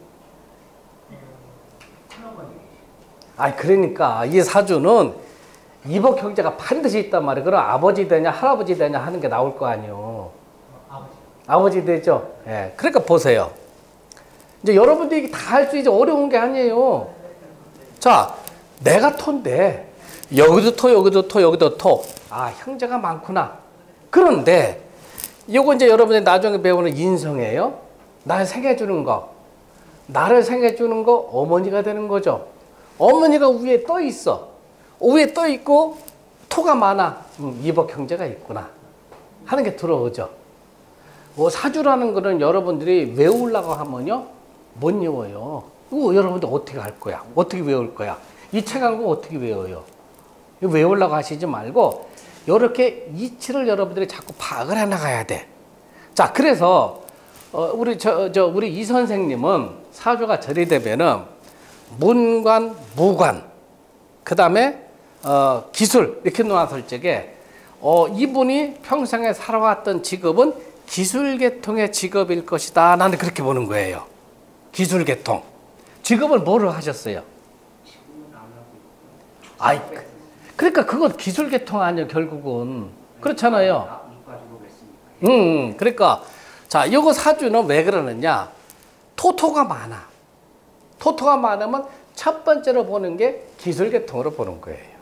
아니 그러니까 이 사주는 이복 형제가 반드시 있단 말이에요. 그럼 아버지 되냐 할아버지 되냐 하는 게 나올 거 아니에요. 아버지 되죠. 예. 그러니까 보세요. 이제 여러분들이 다 할 수 이제 어려운 게 아니에요. 자, 내가 토인데 여기도 토, 여기도 토, 여기도 토. 아, 형제가 많구나. 그런데 요거 이제 여러분이 나중에 배우는 인성이에요. 날 생겨주는 거, 나를 생겨주는 거 어머니가 되는 거죠. 어머니가 위에 떠 있어. 위에 떠 있고 토가 많아. 이복 형제가 있구나 하는 게 들어오죠. 사주라는 거는 여러분들이 외우려고 하면요 못 외워요. 이거 여러분들 어떻게 할 거야? 어떻게 외울 거야? 이 책 한 거 어떻게 외워요? 이거 외우려고 하시지 말고 이렇게 이치를 여러분들이 자꾸 파악을 해 나가야 돼. 자, 그래서 우리 이 선생님은 사주가 절이 되면은 문관, 무관, 그 다음에 기술 이렇게 놓았을 적에 이분이 평생에 살아왔던 직업은 기술계통의 직업일 것이다. 나는 그렇게 보는 거예요. 기술계통. 직업을 뭐를 하셨어요? 아이, 그러니까 그건 기술계통 아니에요. 결국은 그렇잖아요. 그러니까 자, 요거 사주는 왜 그러느냐? 토토가 많아. 토토가 많으면 첫 번째로 보는 게 기술계통으로 보는 거예요.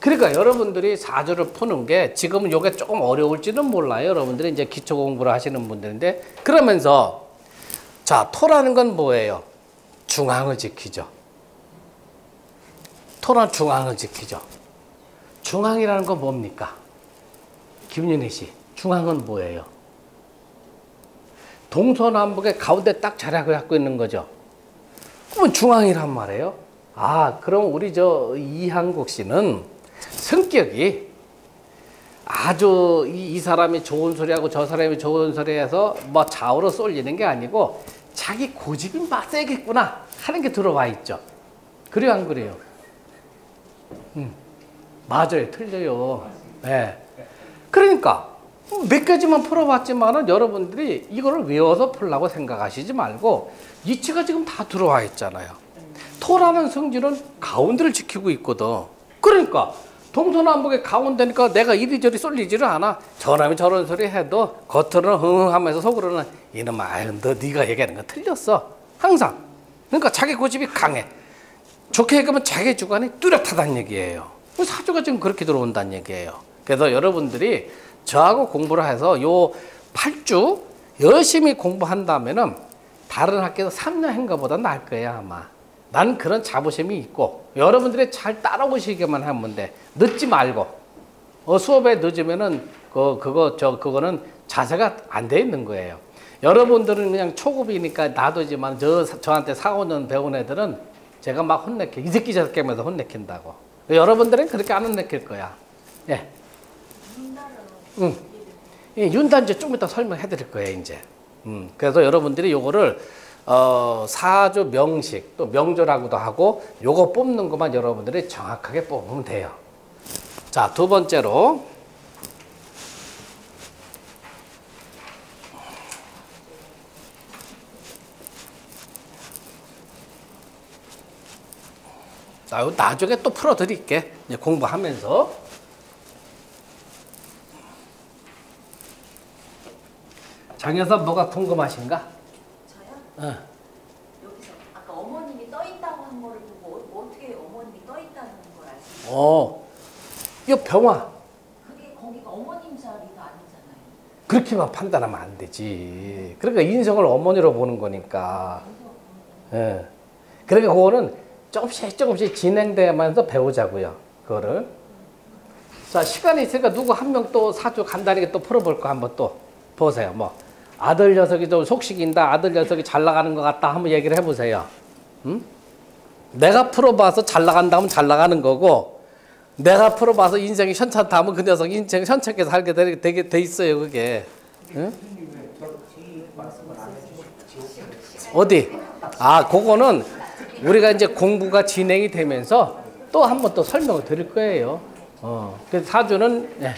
그러니까 여러분들이 사주를 푸는 게 지금은 이게 조금 어려울지는 몰라요. 여러분들이 이제 기초 공부를 하시는 분들인데 그러면서 자, 토라는 건 뭐예요? 중앙을 지키죠. 토는 중앙을 지키죠. 중앙이라는 건 뭡니까? 김윤희 씨, 중앙은 뭐예요? 동서남북의 가운데 딱 자리 잡고 있는 거죠. 그러면 중앙이란 말이에요. 아, 그럼 우리 저 이한국 씨는 성격이 아주 이 사람이 좋은 소리하고 저 사람이 좋은 소리해서 뭐 좌우로 쏠리는 게 아니고 자기 고집이 막 세겠구나 하는 게 들어와 있죠. 그래요, 안 그래요? 맞아요, 틀려요. 네. 그러니까 몇 가지만 풀어봤지만은 여러분들이 이거를 외워서 풀라고 생각하시지 말고 이치가 지금 다 들어와 있잖아요. 토라는 성질은 가운데를 지키고 있거든. 그러니까 동서남북의 가운데니까 내가 이리저리 쏠리지를 않아. 저놈이 저런 소리 해도 겉으로는 흥흥하면서 속으로는 이놈아, 아유, 너 네가 얘기하는 거 틀렸어. 항상. 그러니까 자기 고집이 강해. 좋게 얘기하면 자기 주관이 뚜렷하다는 얘기예요. 사주가 지금 그렇게 들어온다는 얘기예요. 그래서 여러분들이 저하고 공부를 해서 요 8주 열심히 공부한다면은 다른 학교에서 3년 한 것보다 나을 거예요, 아마. 난 그런 자부심이 있고 여러분들이 잘 따라오시기만 하면 돼. 늦지 말고. 수업에 늦으면은 그거는 자세가 안 돼 있는 거예요. 여러분들은 그냥 초급이니까 놔두지만 저한테 4, 5년 배운 애들은 제가 막 혼내켜. 이 새끼 저 새끼 하면서 혼내킨다고. 여러분들은 그렇게 안 혼내킬 거야. 예. 응. 윤단 이제 좀 이따 설명해 드릴 거예요, 이제. 그래서 여러분들이 요거를 사주 명식 또 명조라고도 하고 요거 뽑는 것만 여러분들이 정확하게 뽑으면 돼요. 자, 두 번째로 나중에 또 풀어드릴게. 이제 공부하면서. 장여사 뭐가 궁금하신가? 저요? 여기서 아까 어머님이 떠 있다고 한 거를 보고 어떻게 어머님이 떠 있다는 걸 아시죠? 이거 병화. 그게 거기가 어머님 자리가 아니잖아요. 그렇게만 판단하면 안 되지. 그러니까 인성을 어머니로 보는 거니까. 예. 그러니까 그거는 조금씩 진행되면서 배우자고요. 그거를. 자, 시간이 있으니까 누구 한 명 또 사주 간단하게 또 풀어볼 거 한번 또 보세요. 뭐 아들 녀석이 좀 속식인다. 아들 녀석이 잘 나가는 것 같다. 한번 얘기를 해보세요. 응? 내가 풀어봐서 잘 나간다 하면 잘 나가는 거고 내가 풀어봐서 인생이 현찮다 하면 그 녀석 인생 현찮게 살게 되게 돼 있어요. 그게. 응? 어디? 아, 그거는 우리가 이제 공부가 진행이 되면서 또 한 번 또 설명을 드릴 거예요. 그래서 사주는 네.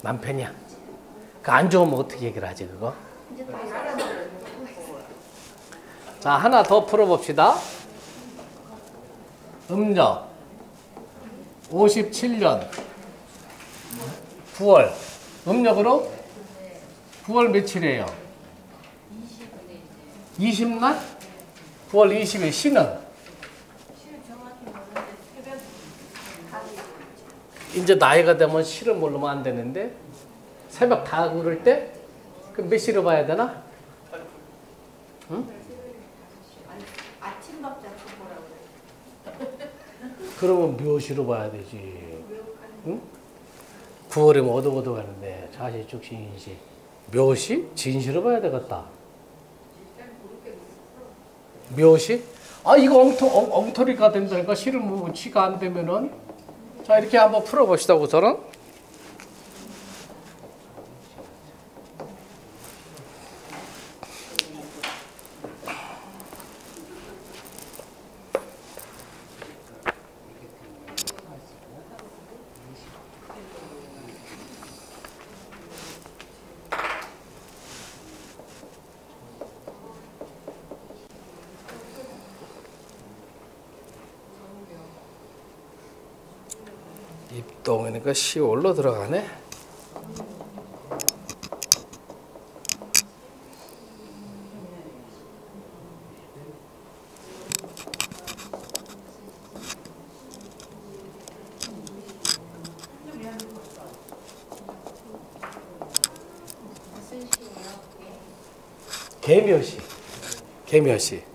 남편이야. 그 안 좋으면 어떻게 얘기를 하지 그거? 자, 하나 더 풀어봅시다. 음력 57년 9월 음력으로 9월 며칠이에요? 20날? 9월 20일 신은? 이제 나이가 되면 시를 모르면 안 되는데 새벽 다 구를 때? 그럼 몇 시로 봐야 되나? 응? 아침밥 잡고 보라고. 그러면 묘시로 봐야 되지. 응? 9월이면 어둑어둑 하는데 자시 축신시 묘시? 진시로 봐야 되겠다. 묘시? 아, 이거 엉터리가 된다니까. 시를 뭐 치가 안 되면은. 자, 이렇게 한번 풀어봅시다, 우선은. 입동이니까 10월로 들어가네. 개묘시. 개묘시.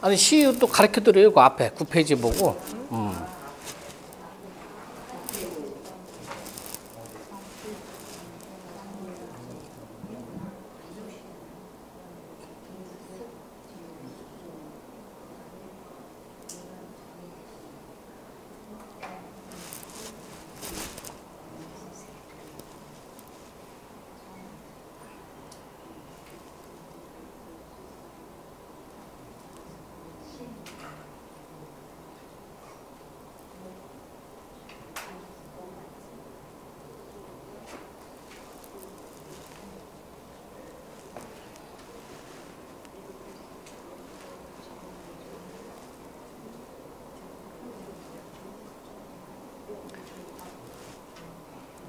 아니 시유 또 가르쳐 드려요. 그 앞에 9페이지 보고.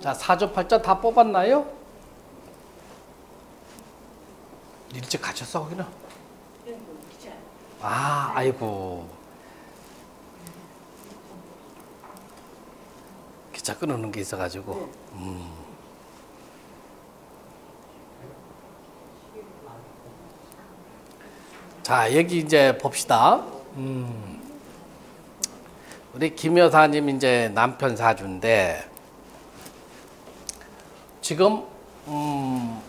자, 4조 8자 다 뽑았나요? 일찍 가셨어, 거기는? 아, 아이고. 기차 끊어놓은 게 있어가지고. 자, 여기 이제 봅시다. 우리 김 여사님 이제 남편 사주인데, 지금 9월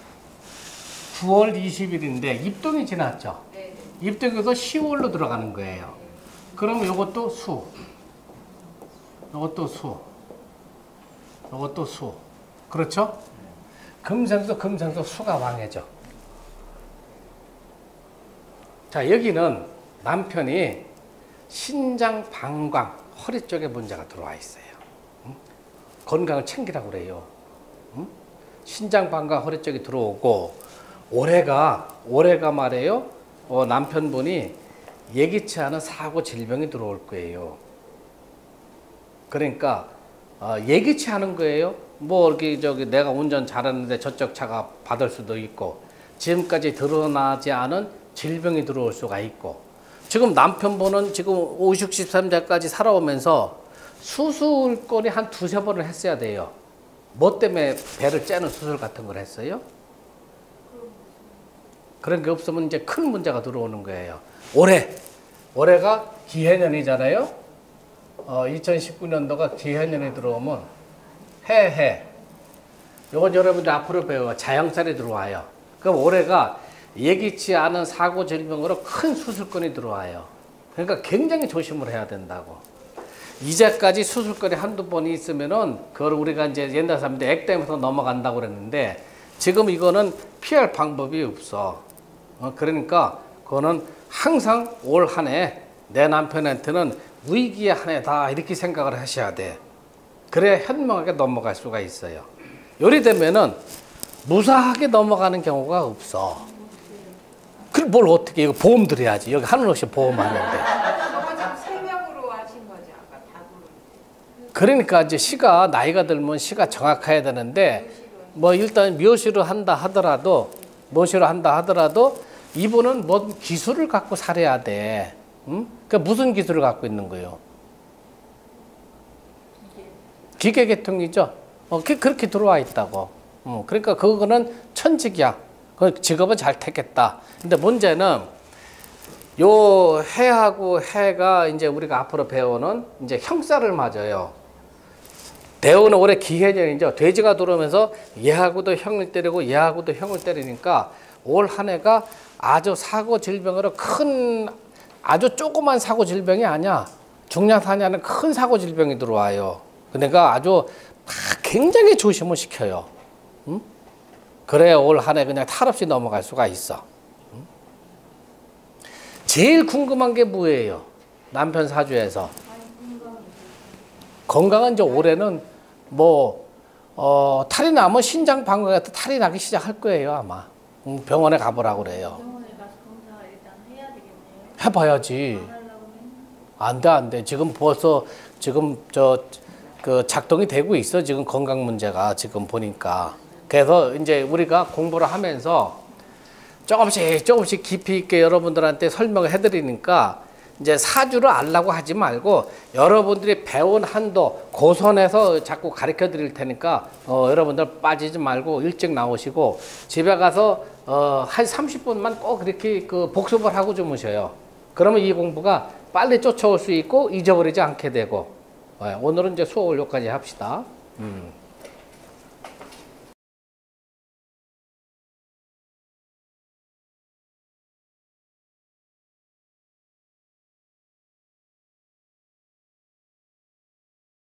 20일인데 입동이 지났죠. 입동에서 10월로 들어가는 거예요. 그럼 이것도 수, 이것도 수, 이것도 수. 그렇죠? 금생도 수가 왕해져. 자, 여기는 남편이 신장, 방광, 허리 쪽에 문제가 들어와 있어요. 건강을 챙기라고 그래요. 신장, 방광, 허리 쪽이 들어오고, 올해가 말이에요. 남편분이 예기치 않은 사고, 질병이 들어올 거예요. 그러니까 예기치 않은 거예요. 뭐 이렇게 내가 운전 잘하는데 저쪽 차가 받을 수도 있고, 지금까지 드러나지 않은 질병이 들어올 수가 있고, 지금 남편분은 지금 50, 63세까지 살아오면서 수술권이 한 2-3번을 했어야 돼요. 뭐 때문에 배를 째는 수술 같은 걸 했어요? 그런 게 없으면 이제 큰 문제가 들어오는 거예요. 올해가 기해년이잖아요. 2019년도가 기해년이 들어오면 해. 요건 여러분들 앞으로 배워. 자영살이 들어와요. 그럼 올해가 예기치 않은 사고 질병으로 큰 수술권이 들어와요. 그러니까 굉장히 조심을 해야 된다고. 이제까지 수술거리 한두 번이 있으면은, 그걸 우리가 이제 옛날 사람들 액땜에서 넘어간다고 그랬는데, 지금 이거는 피할 방법이 없어. 그러니까, 그거는 항상 올 한 해, 내 남편한테는 위기의 한 해다, 이렇게 생각을 하셔야 돼. 그래야 현명하게 넘어갈 수가 있어요. 요리 되면은, 무사하게 넘어가는 경우가 없어. 그럼 뭘 어떻게, 이거 보험 들여야지. 여기 하늘없이 보험하는데. 그러니까 이제 시가 나이가 들면 시가 정확해야 되는데, 뭐 일단 묘시로 한다 하더라도 이분은 뭔 기술을 갖고 살아야 돼. 그러니까 무슨 기술을 갖고 있는 거예요? 기계 계통이죠. 그렇게 들어와 있다고. 그러니까 그거는 천직이야. 그 직업은 잘 택했다. 근데 문제는 요 해하고 해가 이제 우리가 앞으로 배우는 이제 형살을 맞아요. 대우는 올해 기해년이죠. 돼지가 들어오면서 얘하고도 형을 때리고 얘하고도 형을 때리니까 올 한 해가 아주 사고 질병으로 큰 아주 조그만 사고 질병이 아니야. 중량산이라는 큰 사고 질병이 들어와요. 그러니까 아주 굉장히 조심을 시켜요. 응? 그래야 올 한 해 그냥 탈 없이 넘어갈 수가 있어. 응? 제일 궁금한 게 뭐예요? 남편 사주에서. 건강은 이제 올해는 뭐 탈이 나면 신장 방광 같은 탈이 나기 시작할 거예요 아마. 병원에 가보라고 그래요. 병원에 가서 검사 일단 해야 되겠네요. 해봐야지. 안 하려고 했는데. 안 돼, 안 돼. 지금 벌써 지금 그 작동이 되고 있어. 지금 건강 문제가 지금 보니까. 그래서 이제 우리가 공부를 하면서 조금씩 깊이 있게 여러분들한테 설명을 해드리니까 이제 사주를 알라고 하지 말고 여러분들이 배운 한도 고선에서 자꾸 가르쳐 드릴 테니까 여러분들 빠지지 말고 일찍 나오시고 집에 가서 한 30분만 꼭 이렇게 그 복습을 하고 주무셔요. 그러면 이 공부가 빨리 쫓아올 수 있고 잊어버리지 않게 되고 오늘은 이제 수업 완료까지 합시다.